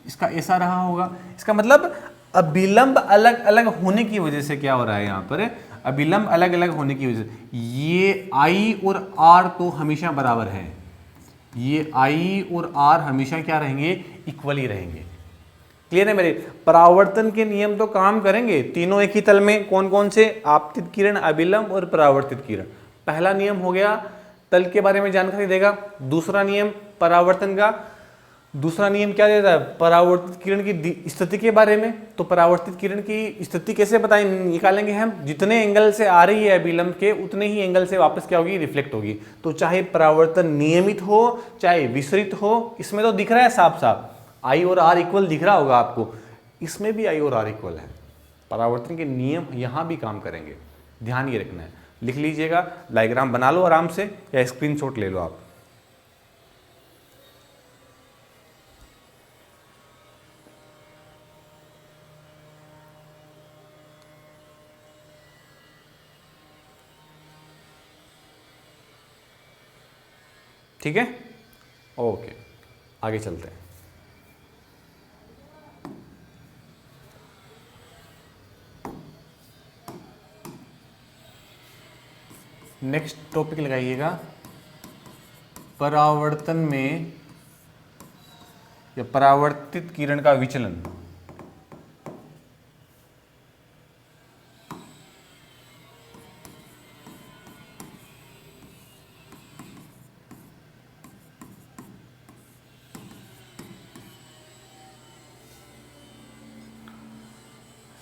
S1: इसका ऐसा रहा होगा। इसका मतलब अभिलंब अलग अलग होने की वजह से क्या हो रहा है, यहां पर अभिलंब अलग अलग होने की वजह से ये आई और आर तो हमेशा बराबर है। ये आई और आर हमेशा क्या रहेंगे, इक्वल ही रहेंगे। क्लियर है मेरे। परावर्तन के नियम तो काम करेंगे तीनों एक ही तल में। कौन कौन से, आपतित किरण, अभिलंब और परावर्तित किरण। पहला नियम हो गया तल के बारे में जानकारी देगा। दूसरा नियम परावर्तन का, दूसरा नियम क्या देता है, परावर्तित किरण की स्थिति के बारे में। तो परावर्तित किरण की स्थिति कैसे बताएं, निकालेंगे हम, जितने एंगल से आ रही है अभिलंब के उतने ही एंगल से वापस क्या होगी, रिफ्लेक्ट होगी। तो चाहे परावर्तन नियमित हो चाहे विसरित हो, इसमें तो दिख रहा है साफ साफ आई और आर इक्वल दिख रहा होगा आपको, इसमें भी आई और आर इक्वल है। परावर्तन के नियम यहां भी काम करेंगे, ध्यान ये रखना है। लिख लीजिएगा, डायग्राम बना लो आराम से या स्क्रीनशॉट ले लो आप। ठीक है, ओके, आगे चलते हैं। नेक्स्ट टॉपिक लगाइएगा, परावर्तन में या परावर्तित किरण का विचलन।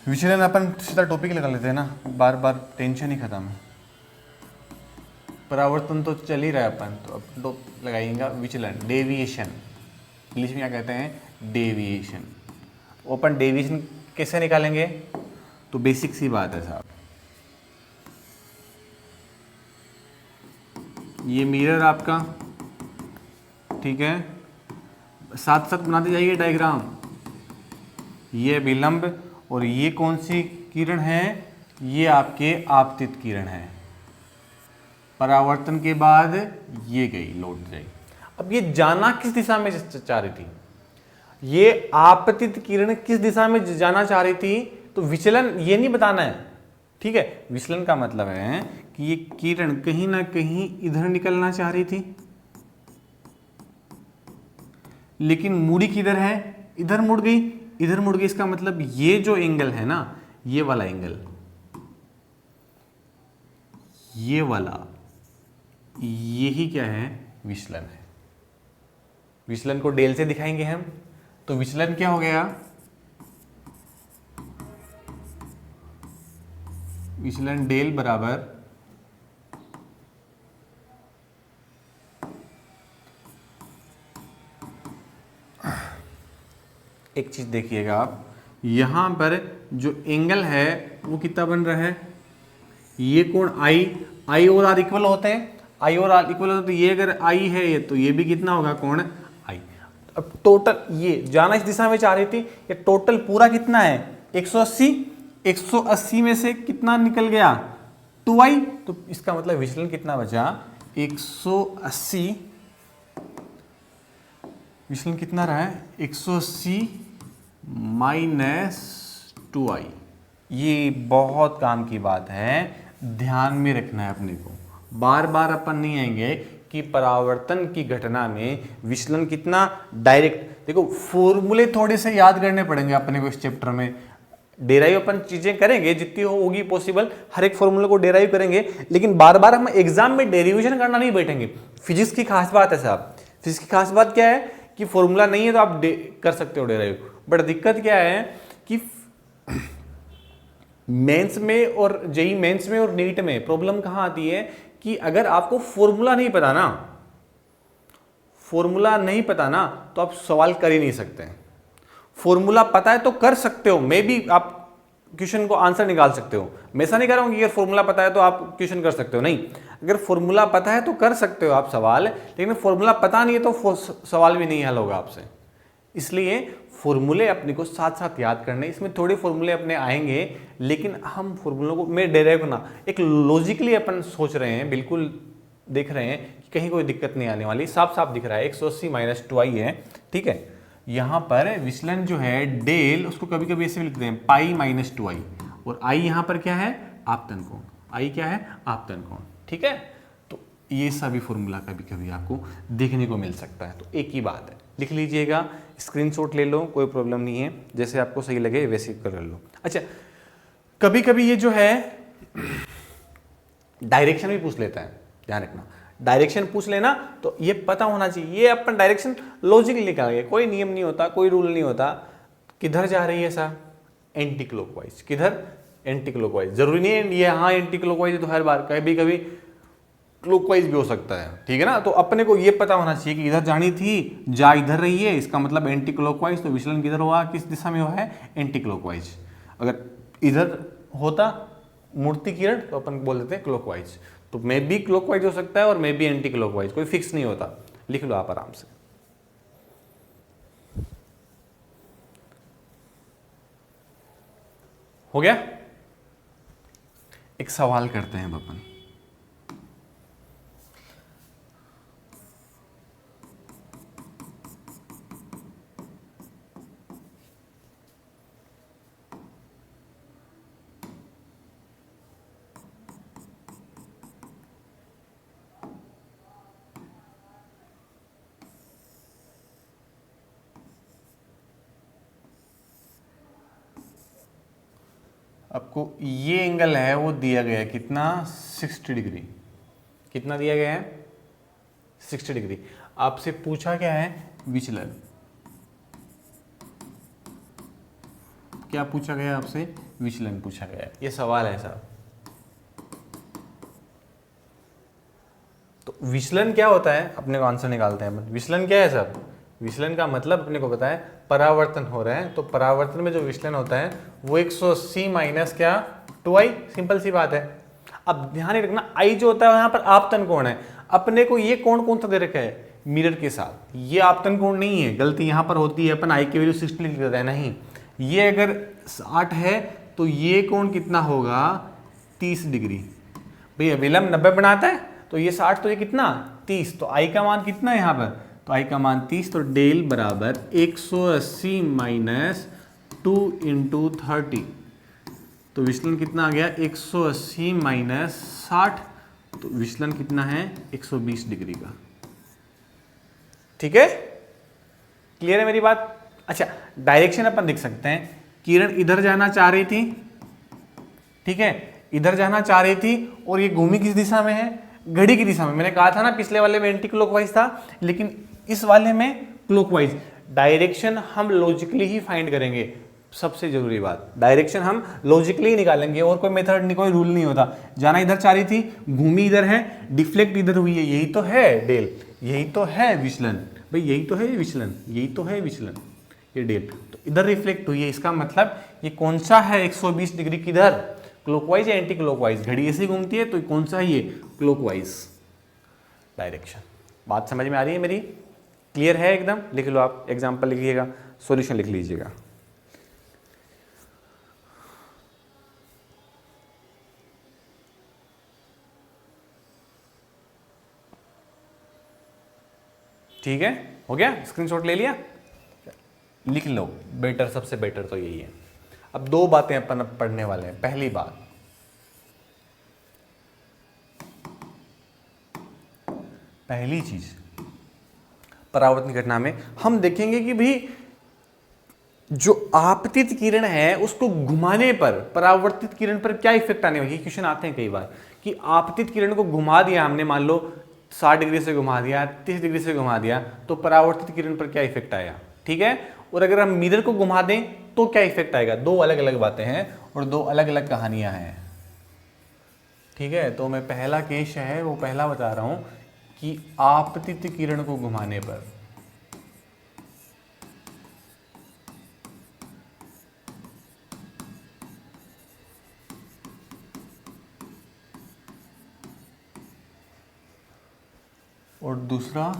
S1: विचलन अपन सीधा टॉपिक लगा लेते हैं ना, बार बार टेंशन ही खत्म है। परावर्तन तो चल ही रहा है अपन, तो अब तो लगाइएगा विचलन, डेविएशन, इंग्लिश में क्या कहते हैं, डेविएशन। अपन डेविएशन कैसे निकालेंगे, तो बेसिक सी बात है साहब, ये मिरर आपका, ठीक है, साथ साथ बनाते जाइए डायग्राम। ये अभिलंब और ये कौन सी किरण है, ये आपके आपतित किरण है। परावर्तन के बाद ये गई, लौट जाई। अब ये जाना किस दिशा में चाह रही थी, ये आपतित किरण किस दिशा में जाना चाह रही थी, तो विचलन ये नहीं बताना है, ठीक है। विचलन का मतलब है कि ये किरण कहीं ना कहीं इधर निकलना चाह रही थी, लेकिन मुड़ी किधर है, इधर मुड़ गई, इधर मुड़ गई। इसका मतलब ये जो एंगल है ना, ये वाला एंगल, ये वाला, यही क्या है, विचलन है। विचलन को डेल से दिखाएंगे हम, तो विचलन क्या हो गया, विचलन डेल बराबर एक चीज देखिएगा आप, यहां पर जो एंगल है वो कितना बन रहा है, ये कोण आई और आर इक्वल होते हैं, आई और आर इक्वल होते हैं, ये अगर आई है ये, तो ये भी कितना होगा, कोण आई। अब टोटल ये जाना इस दिशा में चाह रही थी, ये टोटल पूरा कितना है, 180, 180 में से कितना निकल गया, 2i, तो इसका मतलब विचलन कितना बचा, 180, विचलन कितना रहा है, 180 माइनस 2i। ये बहुत काम की बात है, ध्यान में रखना है अपने को। बार बार अपन नहीं आएंगे कि परावर्तन की घटना में विचलन कितना डायरेक्ट। देखो फॉर्मूले थोड़े से याद करने पड़ेंगे अपने को इस चैप्टर में। डेराइव अपन चीजें करेंगे जितनी होगी पॉसिबल, हर एक फॉर्मूले को डेराइव करेंगे, लेकिन बार बार हम एग्जाम में डेरिवेशन करना नहीं बैठेंगे। फिजिक्स की खास बात है साहब, फिजिक्स की खास बात क्या है कि फॉर्मूला नहीं है तो आप कर सकते हो डेराइव, बट दिक्कत क्या है कि मेंस में और जेई मेंस में और नीट में प्रॉब्लम कहां आती है कि अगर आपको फॉर्मूला नहीं पता ना, फॉर्मूला नहीं पता ना, तो आप सवाल कर ही नहीं सकते। फॉर्मूला पता है तो कर सकते हो, मे बी आप क्वेश्चन को आंसर निकाल सकते हो। मैं ऐसा नहीं कह रहा हूं कि अगर फॉर्मूला पता है तो आप क्वेश्चन कर सकते हो, नहीं, अगर फॉर्मूला पता है तो कर सकते हो आप सवाल, लेकिन फॉर्मूला पता नहीं है तो सवाल भी नहीं हल होगा आपसे। इसलिए फॉर्मूले अपने को साथ साथ याद करने, इसमें थोड़े फॉर्मूले अपने आएंगे, लेकिन हम फॉर्मूलों को में डायरेक्ट ना, एक लॉजिकली अपन सोच रहे हैं, बिल्कुल देख रहे हैं कि कहीं कोई दिक्कत नहीं आने वाली। साफ साफ दिख रहा है 180 माइनस 2i है, ठीक है। यहाँ पर विचलन जो है डेल, उसको कभी कभी ऐसे भी लिखते हैं पाई माइनस 2i, और i यहाँ पर क्या है, आपतन कोण, i क्या है, आपतन कोण, ठीक है। तो ये सभी फॉर्मूला कभी कभी आपको देखने को मिल सकता है, तो एक ही बात है, लिख लीजिएगा, स्क्रीनशॉट ले लो, कोई प्रॉब्लम नहीं है, जैसे आपको सही लगे वैसे कर लो। अच्छा, कभी कभी ये जो है डायरेक्शन भी पूछ लेता है, ध्यान रखना, डायरेक्शन पूछ लेना तो ये पता होना चाहिए, ये अपन डायरेक्शन लॉजिकली निकालेंगे, कोई नियम नहीं होता, कोई रूल नहीं होता। किधर जा रही है सर? Anti clockwise. किधर? Anti clockwise. जरूरी नहीं है ये हाँ एंटी क्लॉकवाइज है तो हर बार, कभी कभी क्लॉकवाइज भी हो सकता है, ठीक है ना। तो अपने को ये पता होना चाहिए कि इधर जानी थी, जा इधर रही है, इसका मतलब एंटी क्लॉकवाइज, तो विचलन किधर हुआ, किस दिशा में हुआ है? Anti clockwise. अगर इधर होता मूर्ति किरण तो अपन बोल देते हैं क्लॉकवाइज। तो मे बी क्लॉकवाइज हो सकता है और मे बी एंटी क्लॉकवाइज, कोई फिक्स नहीं होता। लिख लो आप आराम से। हो गया? एक सवाल करते हैं अपन। आपको ये एंगल है वो दिया गया है कितना? 60 डिग्री। कितना दिया गया है? 60 डिग्री। आपसे पूछा क्या है? विचलन। क्या पूछा गया आपसे? विचलन पूछा गया है। ये सवाल है साहब। तो विचलन क्या होता है अपने को आंसर निकालते हैं अपन। विचलन क्या है साहब? विचलन का मतलब अपने को पता है परावर्तन हो रहा है, तो परावर्तन में जो विचलन होता है वो 180 माइनस क्या? 2i। सिंपल सी बात है। अब ध्यान रखना आई जो होता है यहाँ पर आपतन कोण है। अपने को ये कोण कौन सा दे रखा है? मिरर के साथ। ये आपतन कोण नहीं है, गलती यहाँ पर होती है, अपन आई की वैल्यू 60 लिख देता है। नहीं, ये अगर 60 है तो ये कोण कितना होगा? 30 डिग्री। भैया विलंब 90 बनाता है तो ये 60, तो ये कितना? 30। तो आई का मान कितना है यहाँ पर? तो आई का मान 30, तो डेल बराबर 180 माइनस 2 इंटू 30। तो विचलन कितना आ गया? 180 माइनस 60, तो विचलन कितना है? 120 डिग्री का। ठीक है, क्लियर है मेरी बात? अच्छा, डायरेक्शन अपन देख सकते हैं। किरण इधर जाना चाह रही थी, ठीक है, इधर जाना चाह रही थी, और ये घूमी किस दिशा में है? घड़ी की दिशा में। मैंने कहा था ना पिछले वाले में एंटी क्लॉकवाइज था, लेकिन इस वाले में क्लॉकवाइज। डायरेक्शन हम लॉजिकली ही फाइंड करेंगे, सबसे जरूरी बात, डायरेक्शन हम लॉजिकली ही निकालेंगे, और कोई मेथड नहीं, कोई रूल नहीं होता। जाना इधर चाह रही थी, घूमी इधर है, डिफ्लेक्ट इधर हुई है, यही तो है डेल, यही तो है विचलन। भाई यही तो है विचलन, यही तो है विचलन, ये डेल। तो इधर रिफ्लेक्ट हुई है, इसका मतलब ये कौन सा है 120 डिग्री? किधर? क्लॉकवाइज या एंटी क्लॉकवाइज? घड़ी ऐसे ही घूमती है तो कौन सा है ये? Clockwise direction. बात समझ में आ रही है मेरी? क्लियर है एकदम? लिख लो आप, एग्जांपल लिखिएगा, सॉल्यूशन लिख लीजिएगा। ठीक है, हो गया? स्क्रीनशॉट ले लिया? लिख लो, बेटर, सबसे बेटर तो यही है। अब दो बातें अपन अब पढ़ने वाले हैं। पहली बात, पहली चीज, परावर्तन घटना में हम देखेंगे कि भाई जो आपतित किरण है उसको घुमाने पर परावर्तित किरण पर क्या इफेक्ट आने वाली। क्वेश्चन आते हैं कई बार कि आपतित किरण को घुमा दिया हमने, मान लो 60 डिग्री से घुमा दिया, 30 डिग्री से घुमा दिया, तो परावर्तित किरण पर क्या इफेक्ट आएगा, ठीक है। और अगर हम मिरर को घुमा दें तो क्या इफेक्ट आएगा। दो अलग अलग बातें हैं और दो अलग अलग कहानियां हैं, ठीक है। तो मैं पहला केस है वो पहला बता रहा हूं कि आपतित किरण को घुमाने पर और दूसरा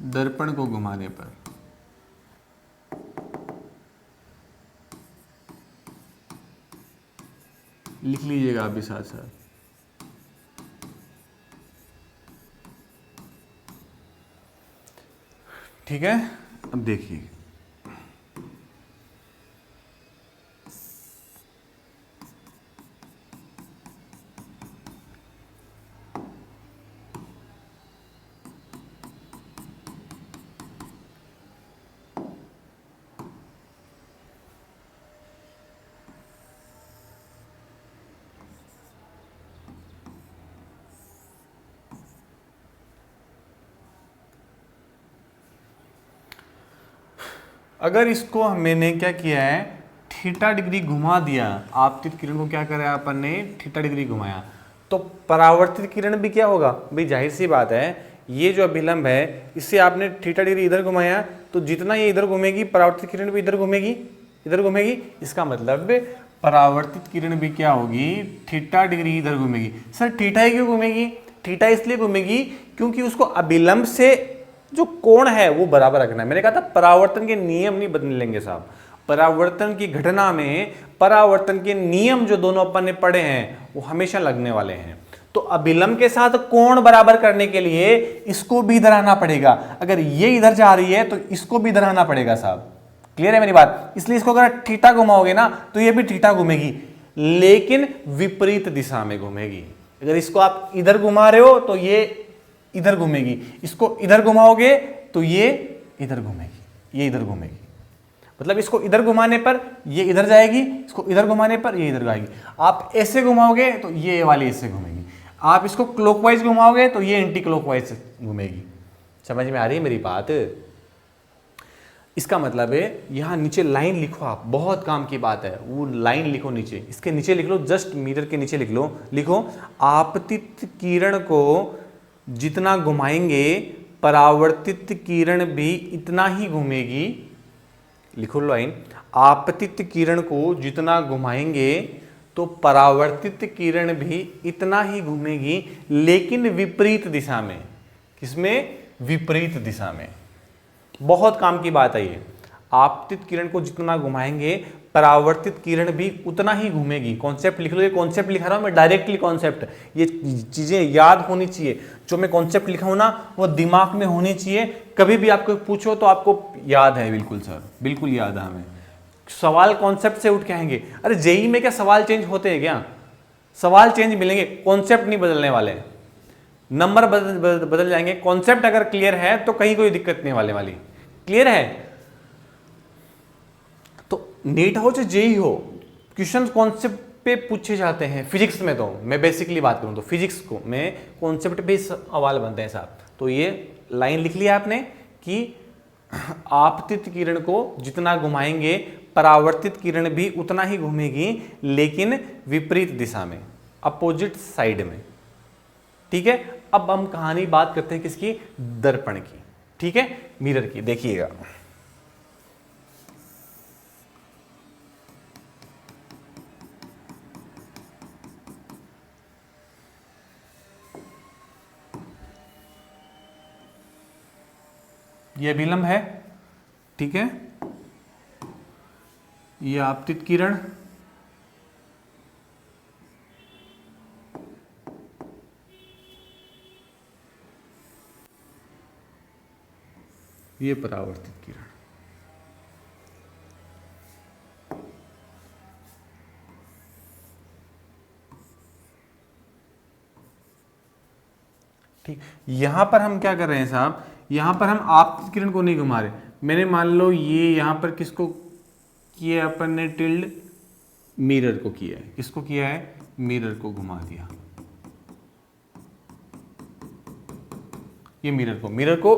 S1: दर्पण को घुमाने पर। लिख लीजिएगा आप भी साथ साथ। ठीक है, अब देखिए, अगर इसको मैंने क्या किया है, थीटा डिग्री घुमा दिया, आपतित किरण को क्या करा अपन ने, थीटा डिग्री घुमाया, तो परावर्तित किरण भी क्या होगा भाई, जाहिर सी बात है, ये जो अभिलंब है इससे आपने थीटा डिग्री इधर घुमाया, तो जितना ये इधर घूमेगी परावर्तित किरण भी इधर घूमेगी, इधर घूमेगी। इसका मतलब परावर्तित किरण भी क्या होगी, थीटा डिग्री इधर घूमेगी। सर थीटा ही क्यों घूमेगी, थीटा इसलिए घूमेगी क्योंकि उसको अभिलंब से जो कोण है वो बराबर रखना है। मैंने कहा था परावर्तन के नियम नहीं बदलेंगे साहब, परावर्तन की घटना में परावर्तन के नियम जो दोनों अपन ने पढ़े हैं वो हमेशा लगने वाले हैं। तो अभिलंब के साथ कोण बराबर करने के लिए इसको भी इधर आना पड़ेगा, अगर ये इधर जा रही है तो इसको भी इधर आना पड़ेगा साहब। क्लियर है मेरी बात? इसलिए इसको अगर थीटा घुमाओगे ना तो ये भी थीटा घूमेगी, लेकिन विपरीत दिशा में घूमेगी। अगर इसको आप इधर घुमा रहे हो तो ये इधर घूमेगी, इसको इधर घुमाओगे तो ये इधर घूमेगी, ये इधर घूमेगी। मतलब इसको इधर घुमाने पर ये इधर जाएगी, इसको इधर घुमाने पर ये इधर जाएगी। आप ऐसे घुमाओगे तो ये वाली ऐसे घूमेगी, आप इसको क्लॉकवाइज घुमाओगे तो ये एंटी क्लॉकवाइज घूमेगी। समझ में आ रही है मेरी बात? इसका मतलब है यहां नीचे लाइन लिखो, आप बहुत काम की बात है, वो लाइन लिखो नीचे, इसके नीचे लिख लो, जस्ट मिरर के नीचे लिख लो, लिखो आपतित किरण को जितना घुमाएंगे परावर्तित किरण भी इतना ही घूमेगी। लिखो लाइन, आपतित किरण को जितना घुमाएंगे तो परावर्तित किरण भी इतना ही घूमेगी, लेकिन विपरीत दिशा में। किसमें? विपरीत दिशा में। बहुत काम की बात है ये। आपतित किरण को जितना घुमाएंगे परावर्तित किरण भी उतना ही घूमेगी। कॉन्सेप्ट लिख लो, ये कॉन्सेप्ट लिखा रहा हूं मैं डायरेक्टली कॉन्सेप्ट, ये चीजें याद होनी चाहिए। जो मैं कॉन्सेप्ट लिखा हूं ना वो दिमाग में होनी चाहिए, कभी भी आपको पूछो तो आपको याद है। बिल्कुल सर, बिल्कुल याद है हमें। सवाल कॉन्सेप्ट से उठ के आएंगे। अरे जेई में क्या सवाल चेंज होते हैं क्या? सवाल चेंज मिलेंगे, कॉन्सेप्ट नहीं बदलने वाले, नंबर बदल जाएंगे। कॉन्सेप्ट अगर क्लियर है तो कहीं कोई दिक्कत नहीं वाले वाली। क्लियर है? तो नीट हो चाहे जेई हो, क्वेश्चन कॉन्सेप्ट पे पूछे जाते हैं। फिजिक्स में तो मैं बेसिकली बात करूं तो फिजिक्स को में कॉन्सेप्ट पे सवाल बनते हैं साहब। तो ये लाइन लिख लिया आपने कि आपतित किरण को जितना घुमाएंगे परावर्तित किरण भी उतना ही घूमेगी, लेकिन विपरीत दिशा में, अपोजिट साइड में। ठीक है, अब हम कहानी बात करते हैं किसकी? दर्पण की। ठीक है, मिरर की। देखिएगा, ये अभिलंब है, ठीक है, ये आपतित किरण, ये परावर्तित किरण। ठीक, यहां पर हम क्या कर रहे हैं साहब? यहां पर हम आपतित किरण को नहीं घुमा रहे। मैंने मान लो ये यहां पर किसको किया अपन ने? टिल्ड मिरर को किया है। किसको किया है? मिरर को घुमा दिया। ये मिरर को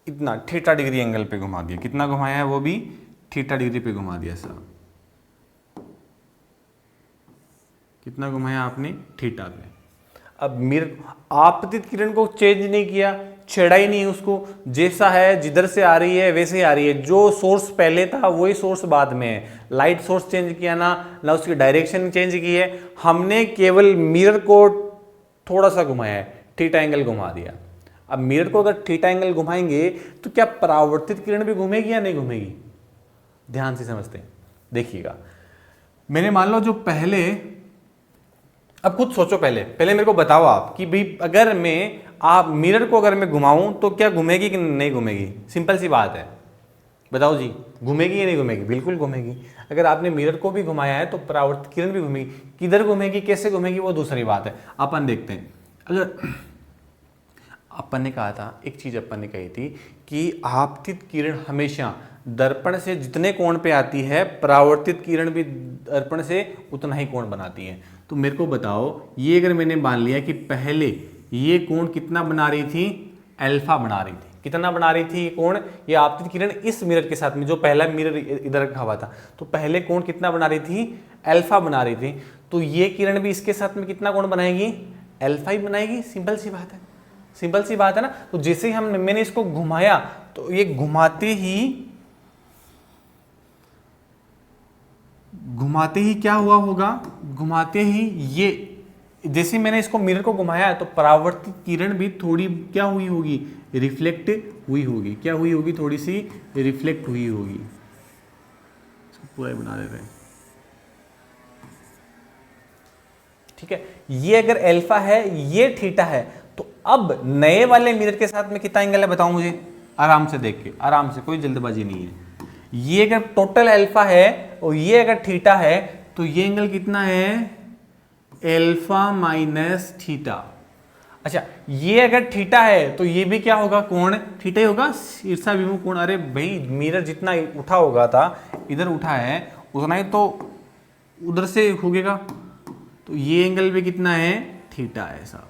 S1: इतना थीटा डिग्री एंगल पे घुमा दिया। कितना घुमाया है? वो भी थीटा डिग्री पे घुमा दिया साहब। कितना घुमाया आपने? थीटा पे। अब मिरर आपतित किरण को चेंज नहीं किया, छेड़ा ही नहीं उसको, जैसा है जिधर से आ रही है वैसे ही आ रही है। जो सोर्स पहले था वही सोर्स बाद में है। लाइट सोर्स चेंज किया ना उसकी डायरेक्शन चेंज की है, हमने केवल मिरर को थोड़ा सा घुमाया है, थीटा एंगल घुमा दिया। अब मिरर को अगर थीटा एंगल घुमाएंगे तो क्या परावर्तित किरण भी घूमेगी या नहीं घूमेगी? ध्यान से समझते हैं, देखिएगा। मैंने मान लो जो पहले, अब खुद सोचो, पहले मेरे को बताओ आप कि भाई अगर मैं आप मिरर को अगर मैं घुमाऊं तो क्या घूमेगी कि नहीं घूमेगी? सिंपल सी बात है, बताओ जी, घूमेगी या नहीं घूमेगी? बिल्कुल घूमेगी। अगर आपने मिरर को भी घुमाया है तो परावर्तित किरण भी घूमेगी। किधर घूमेगी, कैसे घूमेगी, वो दूसरी बात है, अपन देखते हैं। अगर अपन ने कहा था, एक चीज अपन ने कही थी कि आपतित किरण हमेशा दर्पण से जितने कोण पे आती है परावर्तित किरण भी दर्पण से उतना ही कोण बनाती है। तो मेरे को बताओ, ये अगर मैंने मान लिया कि पहले ये कोण कितना बना रही थी? अल्फा बना रही थी। कितना बना रही थी कोण, ये आपतित किरण इस मिरर के साथ में, जो पहला मिरर इधर रखा हुआ था, तो पहले कोण कितना बना रही थी, अल्फा बना रही थी। तो ये किरण भी इसके साथ में कितना कोण बनाएगी, अल्फा ही बनाएगी। सिंपल सी बात है, सिंपल सी बात है ना। तो जैसे ही मैंने इसको घुमाया तो ये घुमाते ही क्या हुआ होगा, घुमाते ही ये, जैसे मैंने इसको मिरर को घुमाया तो परावर्तित किरण भी थोड़ी क्या हुई होगी, रिफ्लेक्ट हुई होगी। क्या हुई होगी, थोड़ी सी रिफ्लेक्ट हुई होगी। पूरा बना देते हैं, ठीक है। ये अगर अल्फा है, ये थीटा है, तो अब नए वाले मिरर के साथ में कितना एंगल है बताओ मुझे, आराम से देख के, आराम से, कोई जल्दबाजी नहीं है। ये अगर टोटल अल्फा है और ये अगर थीटा है तो ये एंगल कितना है, अल्फा माइनस थीटा। अच्छा, ये अगर थीटा है तो ये भी क्या होगा, कोण थीटा ही होगा, ईर्षाभिमुख कोण। अरे भाई, मिरर जितना उठा होगा था, इधर उठा है, उतना ही तो उधर से होगेगा। तो ये एंगल भी कितना है, थीटा है साहब।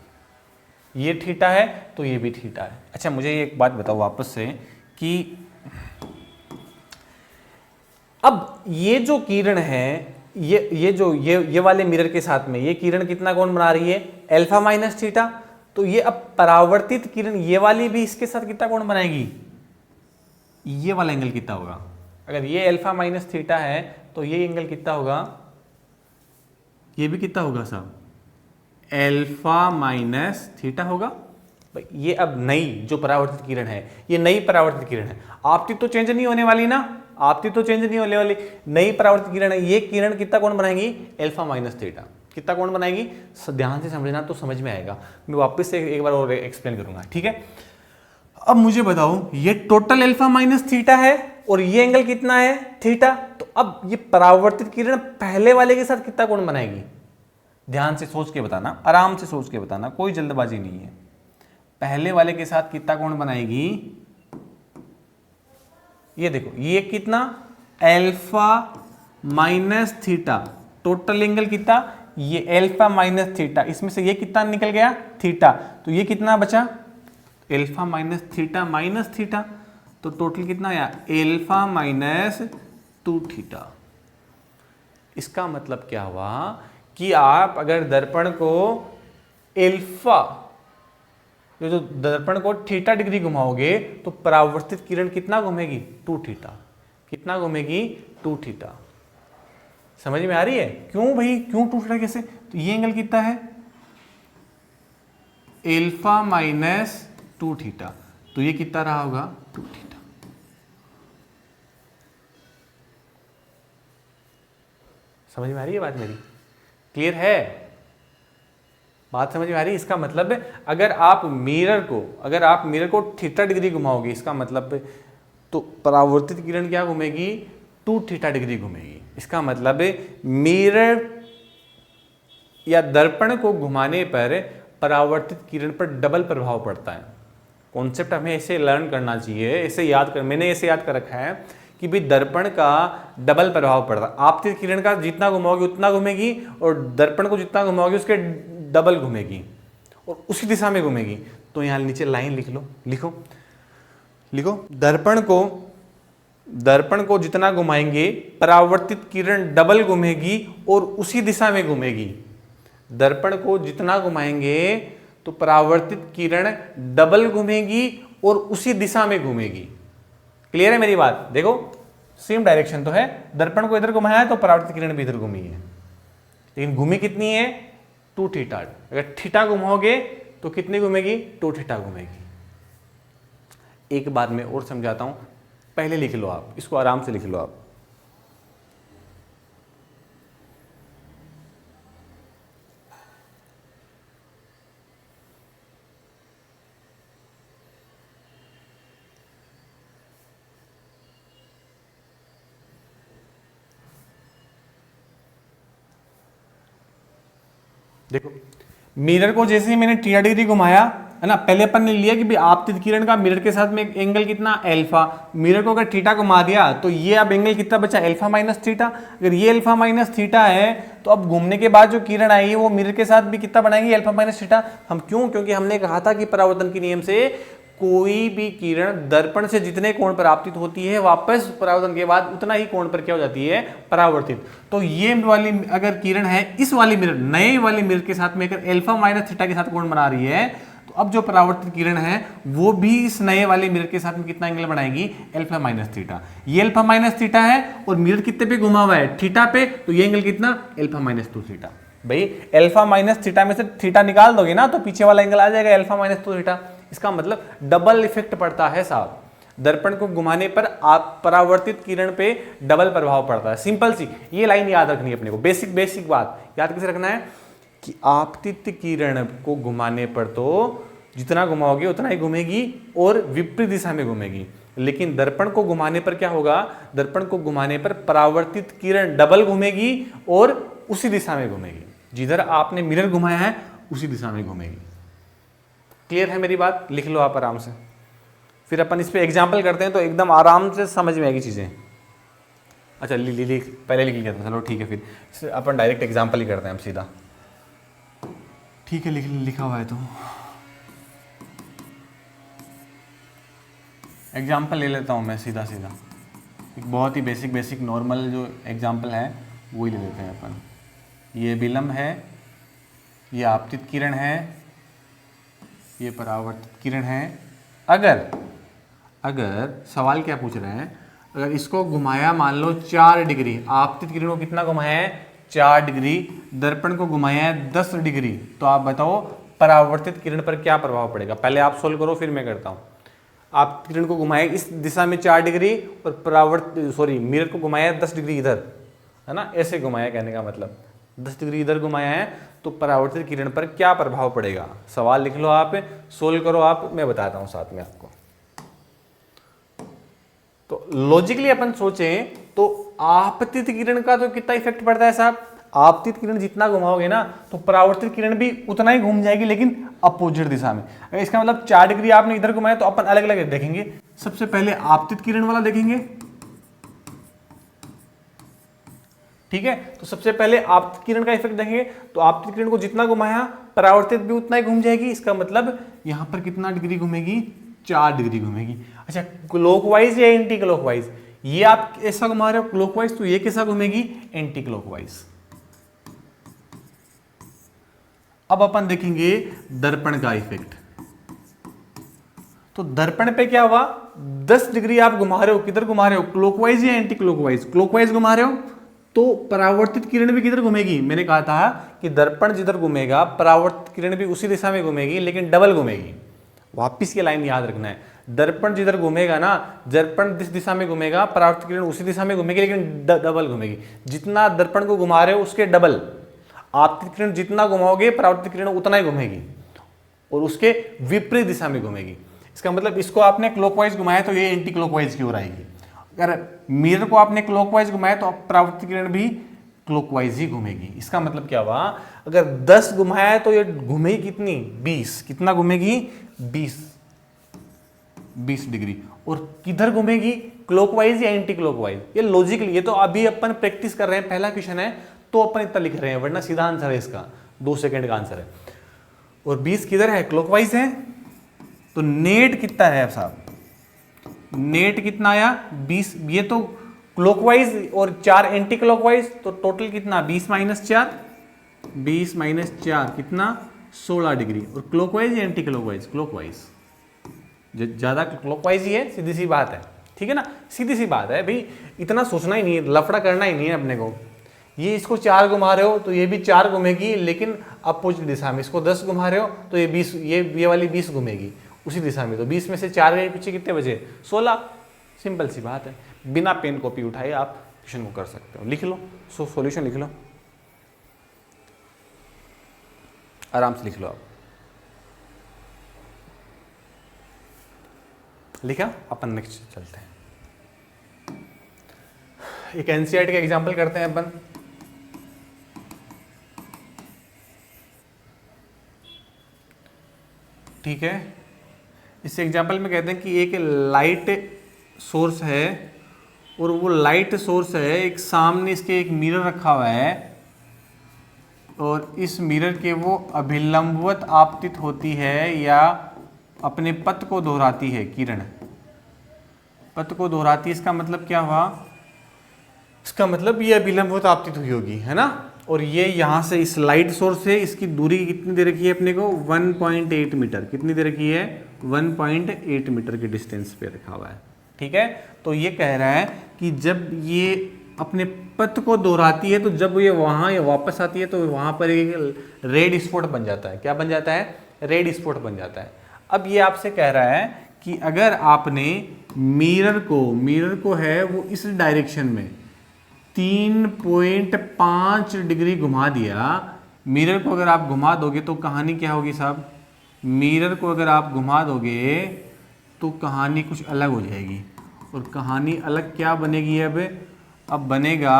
S1: ये थीटा है तो ये भी थीटा है। अच्छा, मुझे एक बात बताओ वापस से कि अब ये जो किरण है, ये वाले मिरर के साथ में ये किरण कितना कोण बना रही है, अल्फा माइनस थीटा। तो ये अब परावर्तित किरण ये वाली भी इसके साथ कितना कोण बनाएगी, ये वाला एंगल कितना होगा। अगर ये अल्फा माइनस थीटा है तो ये एंगल कितना होगा, ये भी कितना होगा साहब, अल्फा माइनस थीटा होगा। भाई ये अब नई जो परावर्तित किरण है, ये नई परावर्तित किरण है, आपकी तो चेंज नहीं होने वाली ना, आपकी तो चेंज नहीं होने वाली, नई परावर्तित किरण है। ये किरण कितना कोण बनाएगी, अल्फा माइनस थीटा। कितना कोण बनाएगी, ध्यान से समझना तो समझ में आएगा। मैं वापस से एक बार और एक्सप्लेन करूंगा, ठीक है। अब मुझे बताओ, ये टोटल अल्फा माइनस थीटा है और ये एंगल कितना है, थीटा। तो अब ये परावर्तित किरण पहले वाले के साथ कितना कोण बनाएगी, ध्यान से सोच के बताना, आराम से सोच के बताना, कोई जल्दबाजी नहीं है। पहले वाले के साथ कितना कोण बनाएगी, ये देखो, ये कितना, alpha minus theta. Total angle कितना, ये अल्फा माइनस थीटा, इसमें से ये कितना निकल गया, थीटा। तो ये कितना बचा, alpha minus theta minus theta. तो टोटल कितना आया, अल्फा माइनस 2 थीटा। इसका मतलब क्या हुआ कि आप अगर दर्पण को अल्फा, जो दर्पण को थीटा डिग्री घुमाओगे तो परावर्तित किरण कितना घूमेगी, 2 थीटा। कितना घूमेगी, 2 थीटा। समझ में आ रही है, क्यों भाई, क्यों 2 थीटा कैसे। तो ये एंगल कितना है, अल्फा माइनस 2 थीटा। तो ये कितना रहा होगा, 2 थीटा। समझ में आ रही है बात मेरी, क्लियर है बात, समझ में आ रही है। इसका मतलब अगर आप मिरर को थीटा डिग्री घुमाओगे, इसका मतलब तो परावर्तित किरण क्या घूमेगी, 2 थीटा डिग्री घूमेगी। इसका मतलब मिरर या दर्पण को घुमाने पर परावर्तित किरण पर डबल प्रभाव पड़ता है। कॉन्सेप्ट हमें ऐसे लर्न करना चाहिए, ऐसे मैंने ऐसे याद कर रखा है कि भाई दर्पण का डबल प्रभाव पड़ता है। आपतित किरण का जितना घुमाओगे उतना घूमेगी और दर्पण को जितना घुमाओगे उसके डबल घूमेगी और उसी दिशा में घूमेगी। तो यहाँ नीचे लाइन लिख लो, लिखो दर्पण को जितना घुमाएंगे परावर्तित किरण डबल घूमेगी और उसी दिशा में घूमेगी। दर्पण को जितना घुमाएंगे तो परावर्तित किरण डबल घूमेगी और उसी दिशा में घूमेगी। क्लियर है मेरी बात, देखो सेम डायरेक्शन तो है, दर्पण को इधर घुमाया है तो परावर्तित किरण भी इधर घूमी है, लेकिन घूमी कितनी है, 2 थीटा। अगर थीटा घुमाओगे तो कितनी घूमेगी, 2 थीटा घूमेगी। एक बार मैं और समझाता हूं, पहले लिख लो आप, इसको आराम से लिख लो आप। देखो मिरर को जैसे ही मैंने थीटा डिग्री घुमाया है ना, पहले अपन ने लिया कि भाई आपतित किरण का मिरर के साथ में एंगल कितना, अल्फा। मिरर को अगर थीटा घुमा दिया तो ये अब एंगल कितना बचा, अल्फा माइनस थीटा। अगर ये अल्फा माइनस थीटा है तो अब घूमने के बाद जो किरण आई वो मिरर के साथ भी कितना बनाएगी, अल्फा माइनस थीटा। हम क्यों, क्योंकि हमने कहा था कि परावर्तन के नियम से कोई भी किरण दर्पण से जितने कोण पर आपतित होती है वापस परावर्तन के बाद उतना ही कोण पर क्या हो जाती है, परावर्तित। तो ये वाली अगर किरण है, इस वाली मिरर, नए वाली मिरर के साथ में अगर अल्फा माइनस थीटा के साथ कोण बना रही है, तो अब जो परावर्तित किरण है वो भी इस नए वाले मिरर के साथ में कितना एंगल बनाएगी, अल्फा माइनस थीटा। ये अल्फा माइनस थीटा है और मिरर कितने पे घुमा हुआ है, थीटा पे, तो ये एंगल कितना, अल्फा माइनस 2 थीटा। भाई अल्फा माइनस थीटा में से थीटा निकाल दोगे ना तो पीछे वाला एंगल आ जाएगा अल्फा माइनस 2 थीटा। इसका मतलब डबल इफेक्ट पड़ता है साहब, दर्पण को घुमाने पर आप परावर्तित किरण पे डबल प्रभाव पड़ता है। सिंपल सी ये लाइन याद रखनी है अपने को, बेसिक बात याद कैसे रखना है कि आपतित किरण को घुमाने पर तो जितना घुमाओगे उतना ही घूमेगी और विपरीत दिशा में घूमेगी, लेकिन दर्पण को घुमाने पर क्या होगा, दर्पण को घुमाने पर परावर्तित किरण डबल घूमेगी और उसी दिशा में घूमेगी, जिधर आपने मिरर घुमाया है उसी दिशा में घूमेगी। क्लियर है मेरी बात, लिख लो आप आराम से, फिर अपन इस पे एग्जाम्पल करते हैं तो एकदम आराम से समझ में आएगी चीजें। अच्छा पहले लिख लिया था, चलो ठीक है, फिर अपन डायरेक्ट एग्जाम्पल ही करते हैं हम सीधा। ठीक है, लिखा हुआ है तो एग्जाम्पल ले लेता हूँ मैं सीधा एक बहुत ही बेसिक नॉर्मल जो एग्जाम्पल है वो ही ले लेते हैं अपन। ये विलंब है, ये आपतित किरण है, ये परावर्तित किरण है। अगर सवाल क्या पूछ रहे हैं, अगर इसको घुमाया मान लो 4 डिग्री, आपतित किरण को कितना घुमाया है, 4 डिग्री, दर्पण को घुमाया है 10 डिग्री, तो आप बताओ परावर्तित किरण पर क्या प्रभाव पड़ेगा। पहले आप सोल्व करो फिर मैं करता हूँ। आप किरण को घुमाए इस दिशा में 4 डिग्री और मिरर को घुमाया 10 डिग्री इधर, है ना, ऐसे घुमाया, कहने का मतलब 10 डिग्री इधर घुमाया है, तो परावर्तित किरण पर क्या प्रभाव पड़ेगा। सवाल लिख लो आप, सोल्व करो आप, मैं बताता हूं साथ में आपको। तो लॉजिकली अपन सोचें तो आपतित किरण का तो कितना इफेक्ट पड़ता है साहब, आपतित किरण जितना घुमाओगे ना तो परावर्तित किरण भी उतना ही घूम जाएगी, लेकिन अपोजिट दिशा में। इसका मतलब 4 डिग्री आपने इधर घुमाया तो अपन अलग अलग देखेंगे। सबसे पहले आपतित किरण वाला देखेंगे, ठीक है। तो सबसे पहले आपतित किरण का इफेक्ट देखेंगे, तो आपतित किरण को जितना घुमाया परावर्तित भी उतना ही घूम जाएगी। इसका मतलब यहां पर कितना डिग्री घूमेगी, 4 डिग्री घूमेगी। अच्छा, क्लॉकवाइज या एंटी क्लॉकवाइज, ये आप ऐसा घुमा रहे हो क्लॉकवाइज, तो ये कैसा घूमेगी, एंटी क्लॉकवाइज। अब अपन देखेंगे दर्पण का इफेक्ट। तो दर्पण पे क्या हुआ, 10 डिग्री आप घुमा रहे हो, किधर घुमा रहे हो, क्लॉकवाइज या एंटी क्लॉकवाइज, क्लॉकवाइज घुमा रहे हो, तो परावर्तित किरण भी किधर घूमेगी। मैंने कहा था कि दर्पण जिधर घूमेगा परावर्तित किरण भी उसी दिशा में घूमेगी, लेकिन डबल घूमेगी। वापिस ये लाइन याद रखना है, दर्पण जिधर घूमेगा ना, दर्पण जिस दिशा में घूमेगा परावर्तित किरण उसी दिशा में घूमेगी, लेकिन डबल घूमेगी। जितना दर्पण को घुमा रहे हो उसके डबल। आपतित किरण जितना घुमाओगे परावर्तित किरण उतना ही घूमेगी और उसके विपरीत दिशा में घूमेगी। इसका मतलब इसको आपने क्लॉकवाइज घुमाया तो ये एंटी क्लॉकवाइज की ओर आएगी। अगर मिरर को आपने क्लॉकवाइज घुमाया तो परावर्तित किरण भी क्लॉकवाइज ही घूमेगी। इसका मतलब क्या हुआ, अगर 10 घुमाया है तो ये घूमेगी कितनी, 20। कितना घूमेगी, 20 डिग्री। और किधर घूमेगी, क्लॉकवाइज या एंटी क्लॉकवाइज। ये लॉजिकली, ये तो अभी अपन प्रैक्टिस कर रहे हैं, पहला क्वेश्चन है तो अपन इतना लिख रहे हैं, वरना सीधा आंसर है इसका, 2 सेकंड का आंसर है। और 20 किधर है, क्लॉकवाइज है। तो नेट कितना है साहब, नेट कितना आया, 20। ये तो क्लॉकवाइज और 4 एंटी क्लॉकवाइज, तो टोटल कितना, 20 माइनस 4 कितना, 16 डिग्री। और क्लॉकवाइज या एंटी क्लॉकवाइज, क्लॉकवाइज, ज्यादा क्लॉकवाइज ही है, सीधी सी बात है, ठीक है ना, सीधी सी बात है भाई, इतना सोचना ही नहीं है, लफड़ा करना ही नहीं है अपने को। ये इसको 4 घुमा रहे हो तो ये भी 4 घूमेगी, लेकिन अपोजिट दिशा में। इसको 10 घुमा रहे हो तो ये 20, ये वाली 20 घूमेगी उसी दिशा में। तो 20 में से 4 गए, पीछे कितने बचे, 16। सिंपल सी बात है, बिना पेन कॉपी उठाए आप क्वेश्चन को कर सकते हो। लिख लो, सॉल्यूशन लिख लो, आराम से लिख लो आप। लिखा, अपन नेक्स्ट चलते हैं। एक एनसीईआरटी का एग्जांपल करते हैं अपन। ठीक है, इस एग्जांपल में कहते हैं कि एक लाइट सोर्स है और वो लाइट सोर्स है, एक सामने इसके एक मिरर रखा हुआ है और इस मिरर के वो अभिलंबवत आपतित होती है या अपने पथ को दोहराती है, किरण पथ को दोहराती है, इसका मतलब क्या हुआ, इसका मतलब ये अभिलंब होता आपतित हुई होगी, है ना। और ये यहाँ से इस लाइट सोर्स से इसकी दूरी कितनी दे रखी है अपने को, 1.8 मीटर। कितनी दे रखी है, 1.8 मीटर के डिस्टेंस पे रखा हुआ है, ठीक है। तो ये कह रहा है कि जब ये अपने पथ को दोहराती है तो जब ये वहाँ या वापस आती है तो वहाँ पर एक रेड स्पॉट बन जाता है। क्या बन जाता है, रेड स्पॉट बन जाता है। अब ये आपसे कह रहा है कि अगर आपने मिरर को है वो इस डायरेक्शन में 3.5 डिग्री घुमा दिया, मिरर को अगर आप घुमा दोगे तो कहानी क्या होगी साहब, मिरर को अगर आप घुमा दोगे तो कहानी कुछ अलग हो जाएगी। और कहानी अलग क्या बनेगी, अब बनेगा,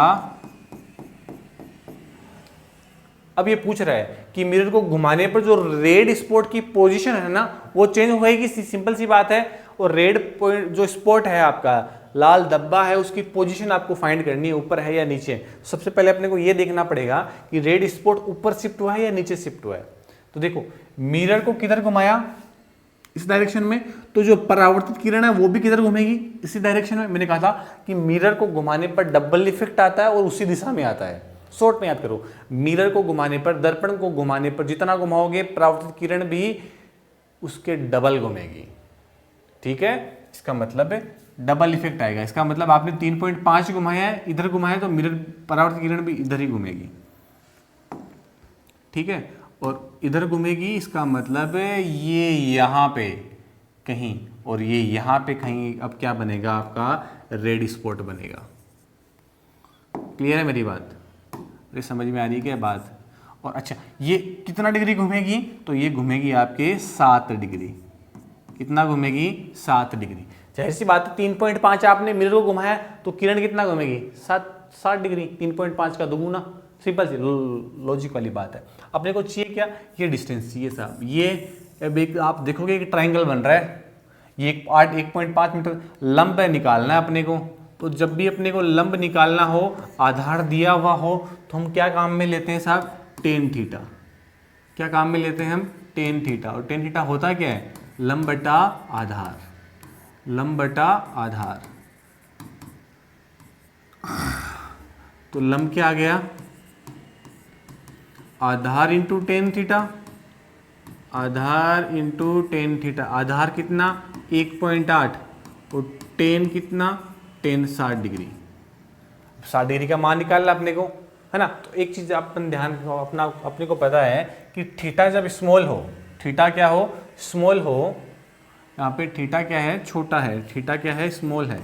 S1: अब ये पूछ रहा है कि मिरर को घुमाने पर जो रेड स्पॉट की पोजीशन है ना वो चेंज होएगी, सिंपल सी बात है। और रेड पॉइंट जो स्पॉट है आपका लाल धब्बा है उसकी पोजीशन आपको फाइंड करनी है, ऊपर है या नीचे। सबसे पहले अपने को ये देखना पड़ेगा कि रेड स्पॉट ऊपर शिफ्ट हुआ है या नीचे शिफ्ट हुआ है। तो देखो मिरर को किधर घुमाया, इस डायरेक्शन में, तो जो परावर्तित किरण है वो भी किधर घूमेगी, इसी डायरेक्शन में। मैंने कहा था कि मिरर को घुमाने पर डबल इफेक्ट आता है और उसी दिशा में आता है। शॉर्ट में याद करो, मिरर को घुमाने पर, दर्पण को घुमाने पर जितना घुमाओगे परावर्तित किरण भी उसके डबल घूमेगी, ठीक है। इसका मतलब है डबल इफेक्ट आएगा। इसका मतलब आपने 3.5 घुमाया है, इधर घुमाया तो मिरर परावर्तित किरण भी इधर ही घूमेगी, ठीक है। और इधर घूमेगी, इसका मतलब है ये यहाँ पे कहीं और ये यहाँ पे कहीं। अब क्या बनेगा, आपका रेड स्पॉट बनेगा। क्लियर है मेरी बात, ये समझ में आ रही है क्या बात। और अच्छा ये कितना डिग्री घूमेगी, तो ये घूमेगी आपके 7 डिग्री। कितना घूमेगी, 7 डिग्री। जाहिर सी बात है 3.5 आपने मिरर को घुमाया तो किरण कितना घूमेगी, 7 डिग्री। 3.5 का दोगुना, सिंपल सी लॉजिक वाली बात है। अपने को चाहिए क्या, ये डिस्टेंस चाहिए साहब। ये अब एक आप देखोगे एक ट्राइंगल बन रहा है, ये 1.5 मीटर लंब है, निकालना है अपने को। तो जब भी अपने को लंब निकालना हो, आधार दिया हुआ हो, तो हम क्या काम में लेते हैं साहब, टेन थीटा। क्या काम में लेते हैं हम, टेन थीटा। और टेन थीटा होता क्या है, लंब बटा आधार, लंब बटा आधार। तो लंब क्या आ गया, आधार इंटू टेन थीटा, आधार इंटू टेन थीटा। आधार कितना, 1.8 और टेन कितना, टेन 60 डिग्री। 60 डिग्री का मान निकालना अपने को, है ना। तो एक चीज अपन ध्यान रखो, अपने को पता है कि थीटा जब स्मॉल हो, थीटा क्या हो, स्मॉल हो। यहाँ पे थीटा क्या है, छोटा है, थीटा क्या है, स्मॉल है।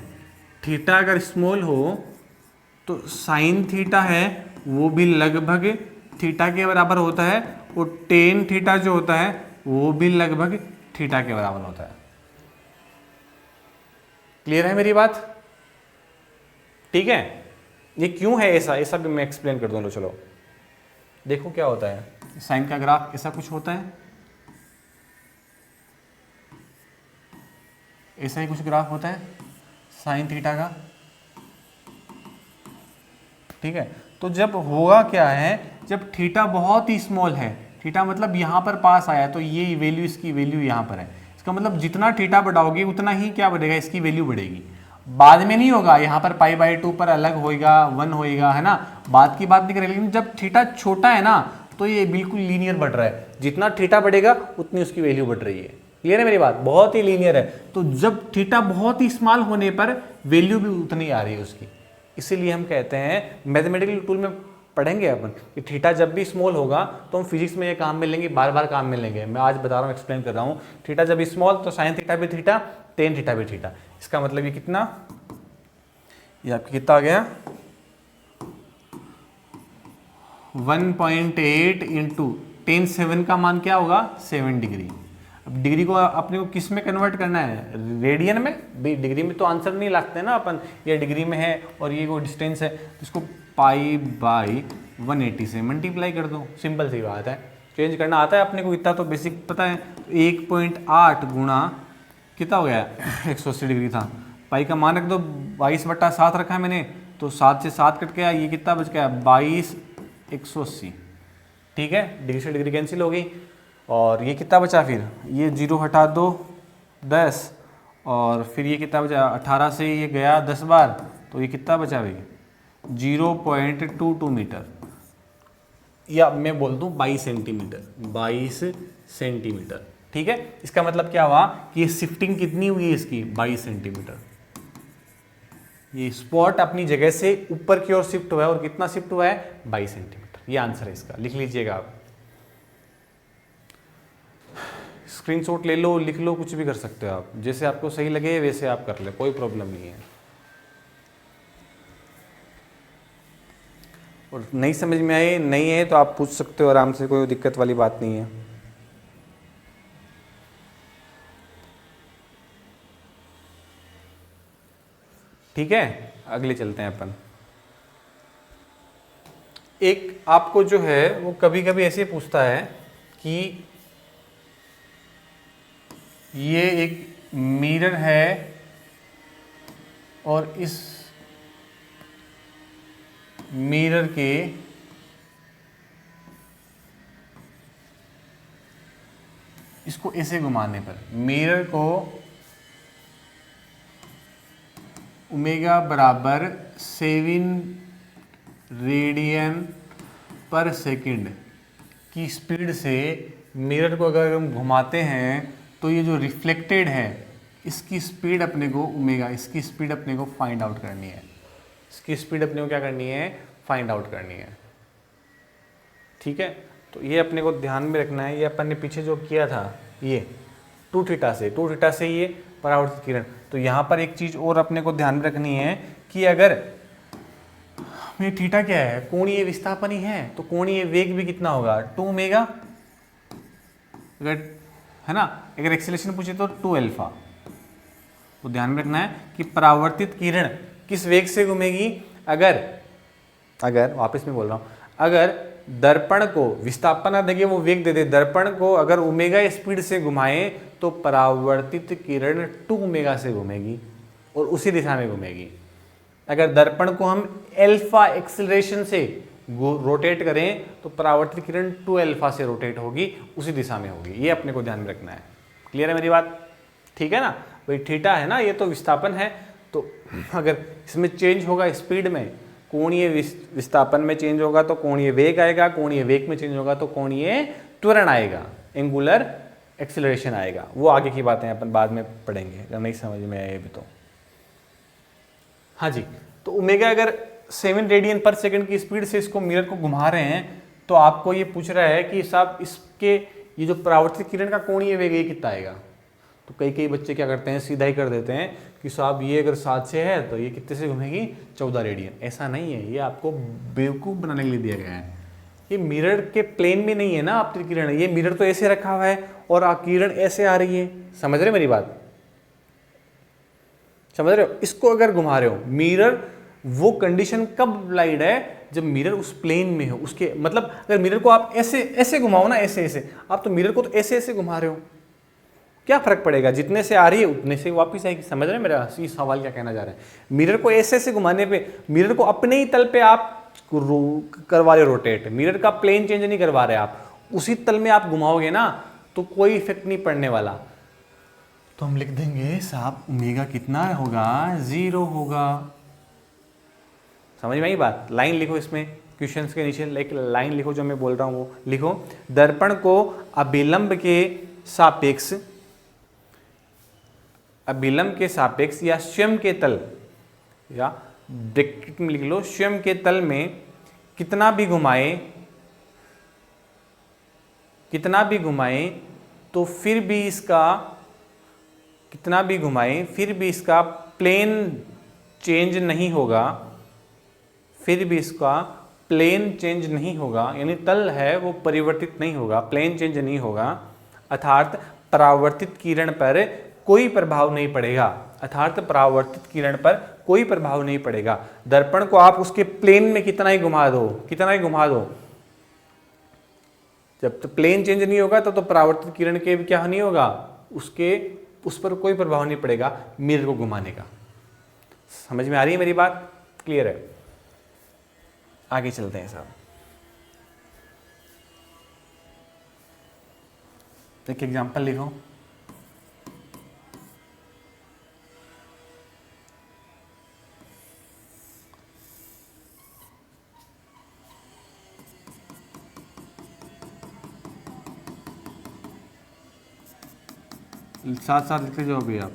S1: थीटा अगर स्मॉल हो तो साइन थीटा है वो भी लगभग थीटा के बराबर होता है, और टेन थीटा जो होता है वो भी लगभग थीटा के बराबर होता है। क्लियर है मेरी बात, ठीक है। ये क्यों है ऐसा भी मैं एक्सप्लेन कर दूंगा। चलो देखो क्या होता है, साइन का ग्राफ ऐसा कुछ होता है, ऐसा ही कुछ ग्राफ होता है साइन थीटा का, ठीक है। तो जब होगा क्या है, जब थीटा बहुत ही स्मॉल है, थीटा मतलब यहाँ पर पास आया तो ये वैल्यू, इसकी वैल्यू यहाँ पर है। इसका मतलब जितना थीटा बढ़ाओगे उतना ही क्या बढ़ेगा, इसकी वैल्यू बढ़ेगी। बाद में नहीं होगा, यहाँ पर π/2 पर अलग होएगा, 1 होएगा, है ना, बाद की बात नहीं करेंगे। लेकिन जब थीटा छोटा है ना तो ये बिल्कुल लीनियर बढ़ रहा है, जितना थीटा बढ़ेगा उतनी उसकी वैल्यू बढ़ रही है। क्लियर है मेरी बात, बहुत ही लीनियर है। तो जब थीटा बहुत ही स्मॉल होने पर वैल्यू भी उतनी आ रही है उसकी। इसीलिए हम कहते हैं, मैथमेटिकल टूल में पढ़ेंगे अपन कि थीटा जब भी स्मॉल होगा तो हम फिजिक्स में ये काम में लेंगे, बार बार काम में लेंगे। मैं आज बता रहा हूँ, एक्सप्लेन कर रहा हूँ। थीटा जब स्मॉल तो साइन थीटा भी थीटा, टेन थीटा भी थीटा। इसका मतलब ये कितना, ये आपका कितना आ गया, 1.8 इंटू टेन 7 का मान क्या होगा, 7 डिग्री। अब डिग्री को अपने को किस में कन्वर्ट करना है, रेडियन में। डिग्री में तो आंसर नहीं लगते ना अपन, ये डिग्री में है और ये वो डिस्टेंस है, तो इसको π/180 से मल्टीप्लाई कर दो। सिंपल सी बात है, चेंज करना आता है अपने को, इतना तो बेसिक पता है। 1.8 गुणा कितना हो गया, 180 डिग्री था, पाई का मान रख दो, 22/7 रखा है मैंने, तो 7 से 7 कट गया, ये कितना बच गया, 22 180, ठीक है। डिग्री से डिग्री कैंसिल हो गई, और ये कितना बचा, फिर ये 0 हटा दो 10, और फिर ये कितना बचा, 18 से ये गया 10 बार, तो ये कितना बचा भाई, 0.22 मीटर, या मैं बोल दूं 22 सेंटीमीटर, 22 सेंटीमीटर। ठीक है, इसका मतलब क्या हुआ कि ये शिफ्टिंग कितनी हुई है इसकी, 22 सेंटीमीटर। ये स्पॉट अपनी जगह से ऊपर की ओर शिफ्ट हुआ है, और कितना शिफ्ट हुआ है, 22 सेंटीमीटर। ये आंसर है इसका, लिख लीजिएगा आप, स्क्रीनशॉट ले लो, लिख लो, कुछ भी कर सकते हो आप, जैसे आपको सही लगे वैसे आप कर ले, कोई प्रॉब्लम नहीं है। और नहीं समझ में आए, नहीं है तो आप पूछ सकते हो आराम से, कोई दिक्कत वाली बात नहीं है। ठीक है, अगले चलते हैं अपन। एक आपको जो है वो कभी कभी ऐसे पूछता है कि ये एक मिरर है और इस मिरर के इसको ऐसे घुमाने पर मिरर को ओमेगा बराबर 7 रेडियन पर सेकंड की स्पीड से मिरर को अगर हम घुमाते हैं तो ये जो रिफ्लेक्टेड है इसकी स्पीड अपने को ओमेगा, इसकी स्पीड अपने को फाइंड आउट करनी है। इसकी स्पीड अपने को क्या करनी है, फाइंड आउट करनी है। ठीक है, तो ये अपने को ध्यान में रखना है। ये अपन ने पीछे जो किया था, ये 2 थीटा से ये परावर्तित किरण। तो यहाँ पर एक चीज और अपने को ध्यान में रखनी है कि अगर ये थीटा क्या है, कोणीय विस्थापन ही है, तो कोणीय वेग भी कितना होगा, 2 ओमेगा, अगर है ना, अगर एक्सेलरेशन पूछे तो 2 अल्फा। तो ध्यान में रखना है कि परावर्तित किरण किस वेग से घूमेगी, अगर वापस में बोल रहा हूं, अगर दर्पण को विस्थापन ना देंगे, वो वेग दे दे, दर्पण को अगर ओमेगा स्पीड से घुमाएं तो परावर्तित किरण 2 ओमेगा से घूमेगी और उसी दिशा में घूमेगी। अगर दर्पण को हम अल्फा एक्सेलरेशन से रोटेट करें तो परावर्तित किरण 2 अल्फा से रोटेट होगी, उसी दिशा में होगी। ये अपने को ध्यान में रखना है। क्लियर है मेरी बात? ठीक है ना भाई, थीटा है ना, ये तो विस्थापन है, तो अगर इसमें चेंज होगा स्पीड में, कोणीय विस्थापन में चेंज होगा तो कोणीय वेग आएगा, कोणीय वेग में चेंज होगा तो कोणीय त्वरण आएगा, एंगुलर एक्सेलरेशन आएगा। वो आगे की बातें अपन बाद में पढ़ेंगे, अगर नहीं समझ में आए भी तो। हाँ जी, तो ओमेगा अगर 7 रेडियन पर सेकंड की स्पीड से इसको मिरर को घुमा रहे हैं, तो आपको ये पूछ रहा है कि साहब इसके ये जो परावर्तित किरण का कोणीय वेग ये कितना आएगा। तो कई बच्चे क्या करते हैं, सीधा ही कर देते हैं कि साहब ये अगर 7 से है तो ये कितने से घूमेगी, 14 रेडियन। ऐसा नहीं है, ये आपको बेवकूफ़ बनाने के लिए दिया गया है। ये मिरर के प्लेन में नहीं है ना आपकी किरण, ये मिरर तो ऐसे रखा हुआ है और किरण ऐसे आ रही है। समझ रहे मेरी बात? समझ रहे हो? इसको अगर घुमा रहे हो, मिरर वो कंडीशन कब अप्लाइड है, जब मिरर उस प्लेन में हो, उसके मतलब अगर मिरर को आप ऐसे ऐसे घुमाओ ना, ऐसे आप तो मिरर को तो ऐसे ऐसे घुमा रहे हो, क्या फर्क पड़ेगा, जितने से आ रही है उतने से वापस आएगी। समझ रहे हैं मेरा ये सवाल क्या कहना जा रहा है? मिरर को ऐसे ऐसे घुमाने पे, मिरर को अपने ही तल पे आप करवा रहे रोटेट, मिरर का प्लेन चेंज नहीं करवा रहे आप, उसी तल में आप घुमाओगे ना तो कोई इफेक्ट नहीं पड़ने वाला। तो हम लिख देंगे साहब ओमेगा कितना होगा, 0 होगा। समझ में आई बात? लाइन लिखो इसमें, क्वेश्चंस के नीचे एक लाइन लिखो जो मैं बोल रहा हूं वो लिखो। दर्पण को अभिलंब के सापेक्ष या स्वयं के तल, या ब्रैकेट में लिख लो, स्वयं के तल में कितना भी घुमाएं तो फिर भी इसका प्लेन चेंज नहीं होगा, यानी तल है वो परिवर्तित नहीं होगा, प्लेन चेंज नहीं होगा, अर्थात परावर्तित किरण पर कोई प्रभाव नहीं पड़ेगा। दर्पण को आप उसके प्लेन में कितना ही घुमा दो, जब तक प्लेन चेंज नहीं होगा तो परावर्तित किरण के भी क्या नहीं होगा, उस पर कोई प्रभाव नहीं पड़ेगा मिरर को घुमाने का। समझ में आ रही है मेरी बात? क्लियर है? आगे चलते हैं साहब। एक एग्जांपल लिखो। साथ साथ लिखते जाओ भी आप।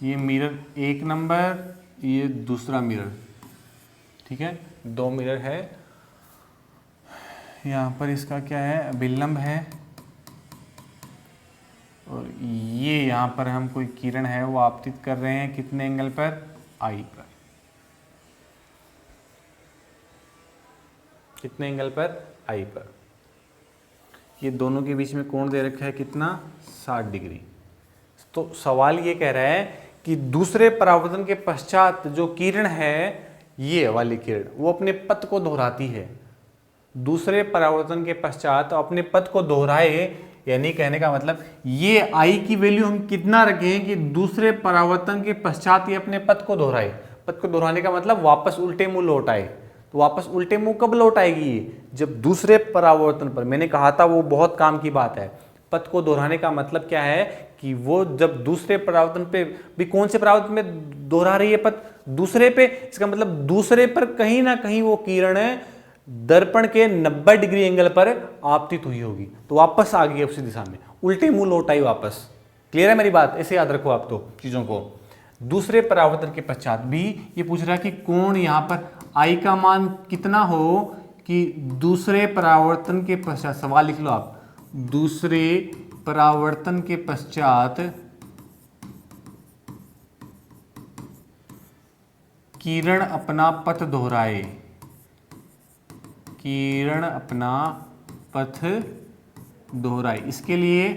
S1: ये मिरर 1 नंबर, ये दूसरा मिरर, ठीक है, 2 मिरर है। यहाँ पर इसका क्या है, अभिलंब है, और ये यहाँ पर हम कोई किरण है वो आपतित कर रहे हैं कितने एंगल पर, आई पर। कितने एंगल पर, आई पर। ये दोनों के बीच में कोण दे रखा है कितना, 60 डिग्री। तो सवाल ये कह रहा है कि दूसरे परावर्तन के पश्चात जो किरण है, ये वाली किरण, वो अपने पथ को दोहराती है। दूसरे परावर्तन के पश्चात अपने पथ को दोहराए, यानी कहने का मतलब ये आई की वैल्यू हम कितना रखें कि दूसरे परावर्तन के पश्चात ये अपने पथ को दोहराए। पथ को दोहराने का मतलब वापस उल्टे मुंह लौट आए। तो वापस उल्टे मुंह कब लौट आएगी ये, जब दूसरे परावर्तन पर। मैंने कहा था वो बहुत काम की बात है। पथ को दोहराने का मतलब क्या है कि वो जब दूसरे परावर्तन पे भी, कौन से परावर्तन में दोहरा रही है पथ, दूसरे पे। इसका मतलब दूसरे पर कहीं ना कहीं वो किरण दर्पण के 90 डिग्री एंगल पर आपतित हुई होगी, तो वापस आ गई उसी दिशा में, उल्टे मुंह लौट आई वापस। क्लियर है मेरी बात, ऐसे याद रखो आप तो चीजों को। दूसरे परावर्तन के पश्चात भी ये पूछ रहा है कि कोण यहाँ पर आई का मान कितना हो कि दूसरे परावर्तन के पश्चात, सवाल लिख लो आप, दूसरे परावर्तन के पश्चात किरण अपना पथ दोहराए। किरण अपना पथ दोहराए, इसके लिए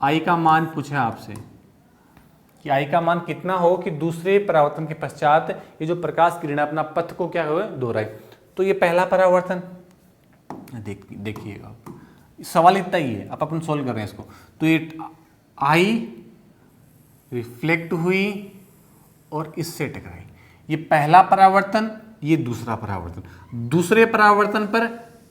S1: आई का मान पूछा आपसे कि आई का मान कितना हो कि दूसरे परावर्तन के पश्चात ये जो प्रकाश किरण अपना पथ को क्या हो, दोहराए। तो ये पहला परावर्तन, देखिएगा सवाल इतना ही है, अब अपन सोल्व कर रहे हैं इसको। तो ये आई रिफ्लेक्ट हुई और इससे टकराई, ये पहला परावर्तन, ये दूसरा परावर्तन। दूसरे परावर्तन पर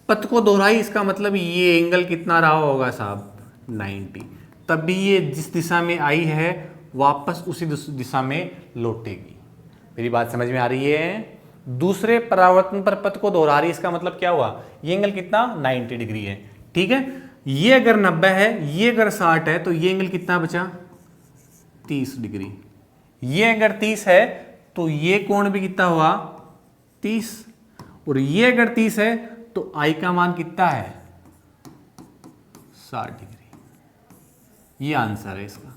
S1: पथ को दोहराई, इसका मतलब ये एंगल कितना रहा होगा साहब, 90। तब भी ये जिस दिशा में आई है वापस उसी दिशा में लौटेगी। मेरी बात समझ में आ रही है। दूसरे परावर्तन पर पथ को दोहरा रही, इसका मतलब क्या हुआ, ये एंगल कितना, 90 डिग्री है, ठीक है। ये अगर 90 है, ये अगर 60 है, तो ये एंगल कितना बचा, 30 डिग्री। ये अगर 30 है तो ये कोण भी कितना हुआ, 30। और ये अगर 30 है तो आई का मान कितना है, 60 डिग्री। ये आंसर है इसका,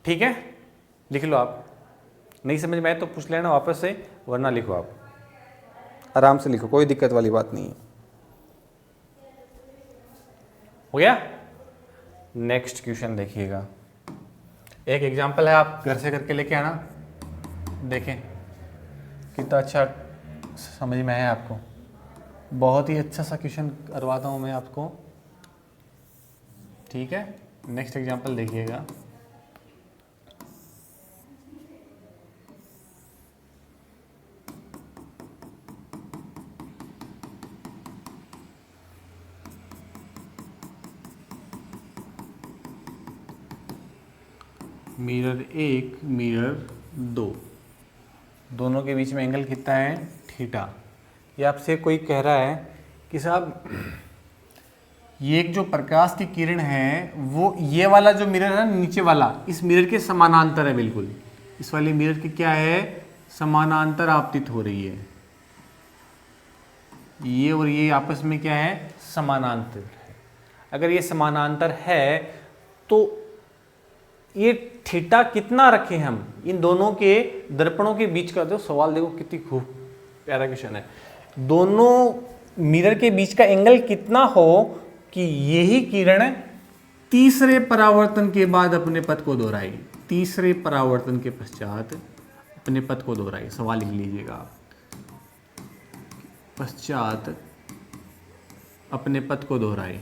S1: ठीक है। लिख लो आप, नहीं समझ में आए तो पूछ लेना वापस से, वरना लिखो आप, आराम से लिखो, कोई दिक्कत वाली बात नहीं है। हो गया। नेक्स्ट क्वेश्चन देखिएगा, एक एग्जांपल है, आप घर से करके लेके आना, देखें कितना अच्छा समझ में है आपको। बहुत ही अच्छा सा क्वेश्चन करवाता हूं मैं आपको, ठीक है। नेक्स्ट एग्जांपल देखिएगा, मिरर 1 मिरर 2, दोनों के बीच में एंगल कितना है, थीटा। ये आपसे कोई कह रहा है कि साहब ये एक जो प्रकाश की किरण है वो ये वाला जो मिरर है नीचे वाला, इस मिरर के समानांतर है बिल्कुल। इस वाले मिरर की क्या है, समानांतर आपतित हो रही है। ये और ये आपस में क्या है, समानांतर है। अगर ये समानांतर है तो ये थीटा कितना रखें हम इन दोनों के दर्पणों के बीच का। तो सवाल देखो कितनी खूब प्यारा क्वेश्चन है। दोनों मिरर के बीच का एंगल कितना हो कि यही किरण तीसरे परावर्तन के बाद अपने पथ को दोहराई, तीसरे परावर्तन के पश्चात अपने पथ को दोहराई। सवाल लिख लीजिएगा आप, पश्चात अपने पथ को दोहराए।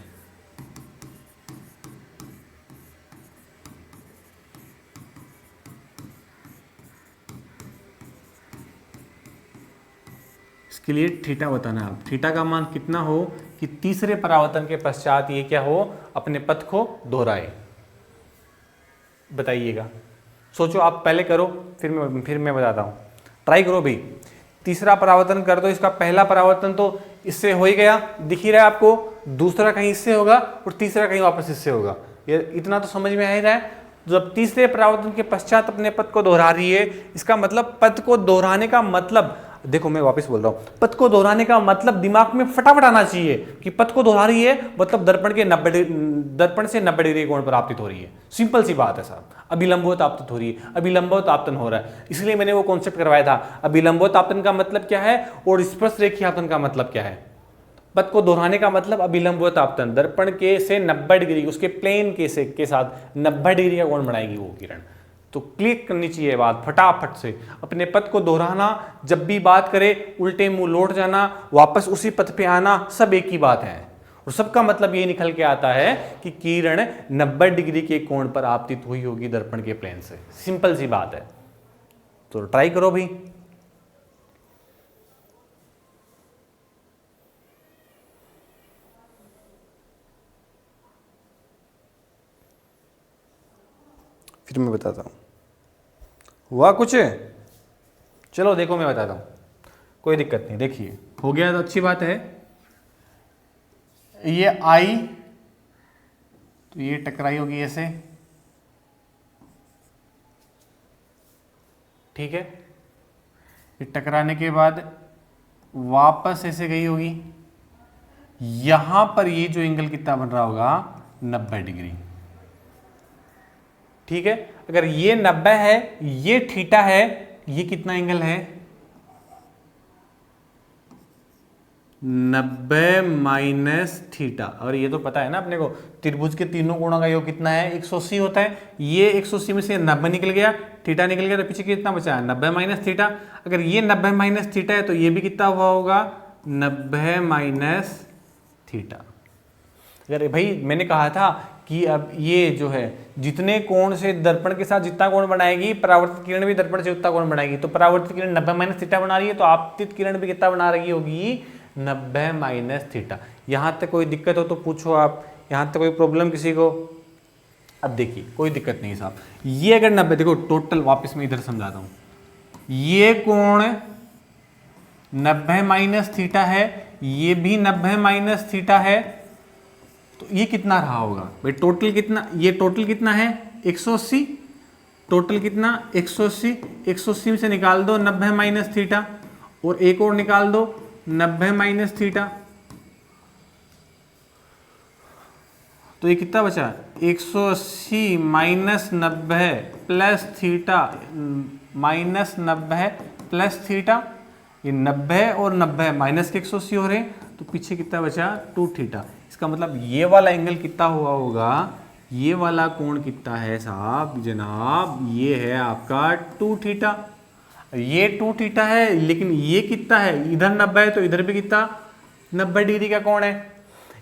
S1: इसके लिए थीटा बताना आप, थीटा का मान कितना हो कि तीसरे परावर्तन के पश्चात ये क्या हो, अपने पथ को दोहराए। बताइएगा, सोचो आप, पहले करो फिर मैं बताता हूं। ट्राई करो भाई, तीसरा परावर्तन कर दो, इसका पहला परावर्तन तो इससे हो ही गया, दिख ही रहा है आपको, दूसरा कहीं इससे होगा और तीसरा कहीं वापस इससे होगा। ये इतना तो समझ में आ ही रहा है। जब तीसरे परावर्तन के पश्चात अपने पद को दोहरा रही है, इसका मतलब पद को दोहराने का मतलब, देखो मैं वापस बोल रहा हूं, पद को दोहराने का मतलब दिमाग में फटाफट आना चाहिए कि पद को दोहरा रही है मतलब दर्पण से 90 डिग्री कोण पर आपतित हो रही है। सिंपल सी बात है साहब, अभिलंबवत आपतित हो रही है, अभिलंबवत आपतन हो रहा है, इसलिए मैंने वो कॉन्सेप्ट करवाया था। अभिलंबवत आपतन का मतलब क्या है और स्पर्श रेखीय आपतन का मतलब क्या है। पद को दोहराने का मतलब अभिलंबवत आपतन, दर्पण के से 90 डिग्री, उसके प्लेन के साथ 90 डिग्री का कोण बनाएगी वो किरण। तो क्लिक करनी चाहिए बात फटाफट से। अपने पद को दोहराना, जब भी बात करे उल्टे मुंह लौट जाना, वापस उसी पद पे आना, सब एक ही बात है। और सबका मतलब ये निकल के आता है कि किरण 90 डिग्री के कोण पर आपतित हुई होगी दर्पण के प्लेन से। सिंपल सी बात है, तो ट्राई करो भी। फिर मैं बताता हूं, हुआ कुछ? चलो देखो मैं बताता हूं, कोई दिक्कत नहीं। देखिए हो गया तो अच्छी बात है। ये आई तो ये टकराई होगी ऐसे, ठीक है। ये टकराने के बाद वापस ऐसे गई होगी, यहां पर ये जो एंगल कितना बन रहा होगा 90 डिग्री, ठीक है। अगर ये 90 है, ये थीटा है, ये कितना एंगल है 90 माइनस थीटा। और ये तो पता है ना अपने को, त्रिभुज के तीनों कोणों का योग कितना है 180 होता है। ये 180 में से 90 निकल गया, थीटा निकल गया, तो पीछे कितना बचा 90 माइनस थीटा। अगर ये 90 माइनस थीटा है तो ये भी कितना हुआ होगा 90 माइनस थीटा। अगर भाई मैंने कहा था कि अब ये जो है जितने कोण से दर्पण के साथ जितना कोण बनाएगी, परावर्तित किरण भी दर्पण से उतना कोण बनाएगी। तो परावर्तित किरण 90 माइनस थीटा बना रही है, तो आपतित किरण भी कितना बना रही होगी 90 माइनस थीटा। यहां तक कोई दिक्कत हो तो पूछो आप, यहां तक कोई प्रॉब्लम किसी को? अब देखिए कोई दिक्कत नहीं साहब, ये अगर 90, देखो टोटल वापस मैं इधर समझाता हूं, ये कोण 90 माइनस थीटा है, ये भी 90 माइनस थीटा है, तो ये कितना रहा होगा भाई टोटल कितना? ये टोटल कितना है 180, टोटल कितना 180, 180 में से निकाल दो 90 माइनस थीटा, और एक और निकाल दो 90 माइनस थीटा, तो ये कितना बचा 180 minus 90 plus theta minus 90 plus theta. ये 90 और 90 माइनस के 180 हो रहे हैं, तो पीछे कितना बचा 2 थीटा। इसका मतलब ये वाला एंगल कितना हुआ होगा, ये वाला कोण कितना है साहब जनाब, ये है आपका 2 थीटा। ये 2 थीटा है, लेकिन ये कितना है, इधर 90 है तो इधर भी कितना 90 डिग्री का कोण है।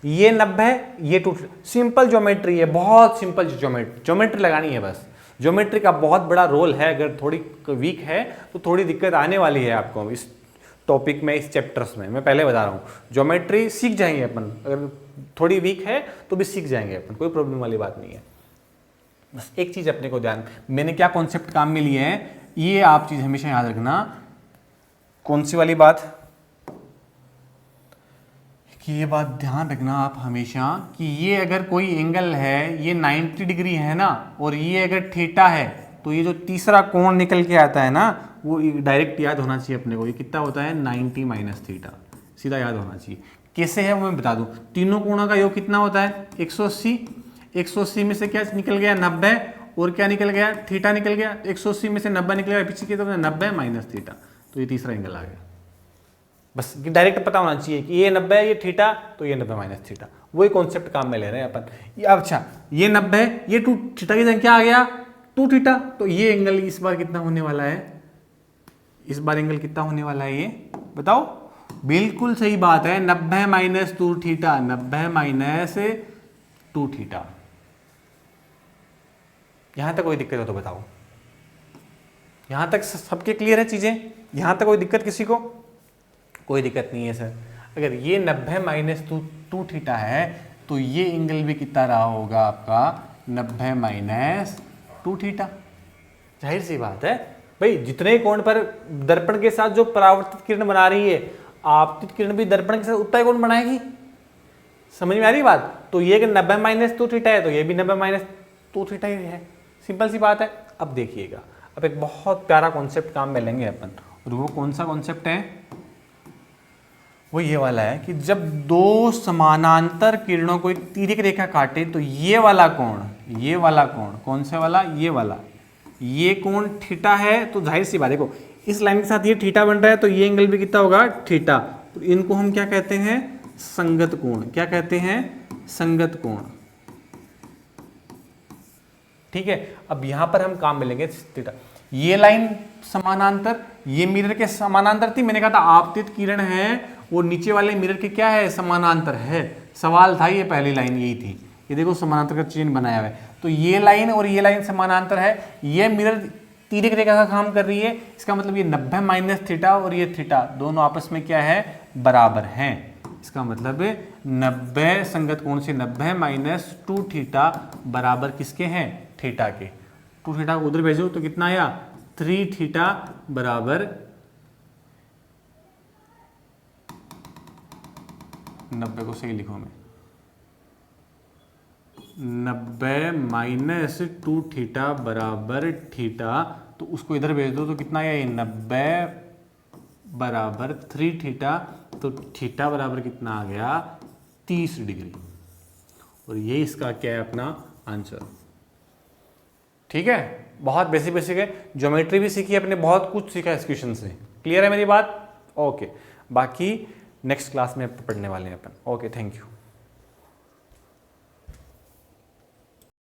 S1: ये 90 है, ये 2 थीटा। सिंपल ज्योमेट्री है, बहुत सिंपल ज्योमेट्री लगानी है बस। ज्योमेट्री का बहुत बड़ा रोल है, अगर थोड़ी वीक है तो थोड़ी दिक्कत आने वाली है आपको इस टॉपिक में, इस चैप्टर्स में। मैं पहले बता रहा हूँ, ज्योमेट्री सीख जाएंगे अपन, अगर थोड़ी वीक है तो भी सीख जाएंगे अपन, कोई प्रॉब्लम वाली बात नहीं है। बस एक चीज अपने को ध्यान, मैंने क्या कॉन्सेप्ट काम में लिए हैं, ये आप चीज हमेशा याद रखना। कौन सी वाली बात कि ये बात ध्यान रखना आप हमेशा कि ये अगर कोई एंगल है, ये 90 डिग्री है ना, और ये अगर थीटा है, तो ये जो तीसरा कोण निकल के आता है ना, वो डायरेक्ट याद होना चाहिए अपने को। ये कितना होता है 90 माइनस थीटा, सीधा याद होना चाहिए। कैसे है वो मैं बता दूं, तीनों कोणों का योग कितना होता है 180, 180 में से क्या निकल गया 90, और क्या निकल गया थीटा निकल गया, 180 में से 90 निकल गया, पीछे की तरफ 90 माइनस थीटा, तो ये तीसरा एंगल आ गया। बस डायरेक्ट पता होना चाहिए कि ये 90 है, ये थीटा, तो ये 90 माइनस थीटा, वही कॉन्सेप्ट काम में ले रहे हैं अपन। अच्छा ये 90 है, ये 2 थीटा की संख्या आ गया 2 थीटा, तो ये एंगल इस बार कितना होने वाला है, इस बार एंगल कितना होने वाला है ये बताओ? बिल्कुल सही बात है 90 माइनस 2 थीटा, 90 माइनस 2 थीटा। यहां तक कोई दिक्कत हो तो बताओ, यहां तक सबके क्लियर है चीजें? यहां तक कोई दिक्कत किसी को? कोई दिक्कत नहीं है सर। अगर ये 90 माइनस 2 थीटा है, तो ये एंगल भी कितना रहा होगा आपका 90 माइनस 2 थीटा। जाहिर सी बात है भाई, जितने कोण पर दर्पण के साथ जो परावर्तित किरण बना रही है, आपतित किरण भी दर्पण के साथ उतना ही कोण बनाएगी। समझ में आ रही बात? तो ये 90 माइनस 2 थीटा है तो ये भी 90 माइनस 2 थीटा ही है, सिंपल सी बात है। अब देखिएगा, अब एक बहुत प्यारा कॉन्सेप्ट काम में लेंगे अपन, और वो कौन सा कॉन्सेप्ट है? वो ये वाला है कि जब दो समानांतर किरणों को एक तिर्यक रेखा काटे तो ये वाला कोण, कौन से वाला? ये वाला, ये कोण थीटा है। तो जाहिर सी बात, देखो इस लाइन के साथ ये थीटा बन रहा है तो ये एंगल भी कितना होगा? थीटा। तो इनको हम क्या कहते हैं? संगत कोण। क्या कहते हैं? संगत कोण। ठीक है, अब यहां पर हम काम में लेंगे थीटा। ये लाइन समानांतर, ये मिरर के समानांतर थी। मैंने कहा था आपतित किरण है वो नीचे वाले मिरर के क्या है? समानांतर है। सवाल था ये, पहली लाइन यही थी। ये देखो समानांतर का चिन्ह बनाया हुआ है, तो ये लाइन और ये लाइन समानांतर है। ये मिरर तिर्यक रेखा का काम कर रही है, इसका मतलब ये 90 माइनस थीटा और ये थीटा दोनों आपस में क्या है? बराबर हैं। इसका मतलब 90 संगत कोण से 90 माइनस 2 थीटा बराबर किसके हैं? थीटा के। 2 थीटा को उधर भेजो तो कितना आया? 3 थीटा बराबर 90 को सही लिखो मैं, 90 माइनस 2 थीटा बराबर थीटा, तो उसको इधर भेज दो तो कितना आया? ये 90 बराबर 3 थीटा, तो थीटा बराबर कितना आ गया? 30 डिग्री। और ये इसका क्या है? अपना आंसर। ठीक है, बहुत बेसिक है। ज्योमेट्री भी सीखी अपने, बहुत कुछ सीखा इस क्वेश्चन से। क्लियर है मेरी बात? ओके, बाकी नेक्स्ट क्लास में पढ़ने वाले हैं अपन। Okay, thank you.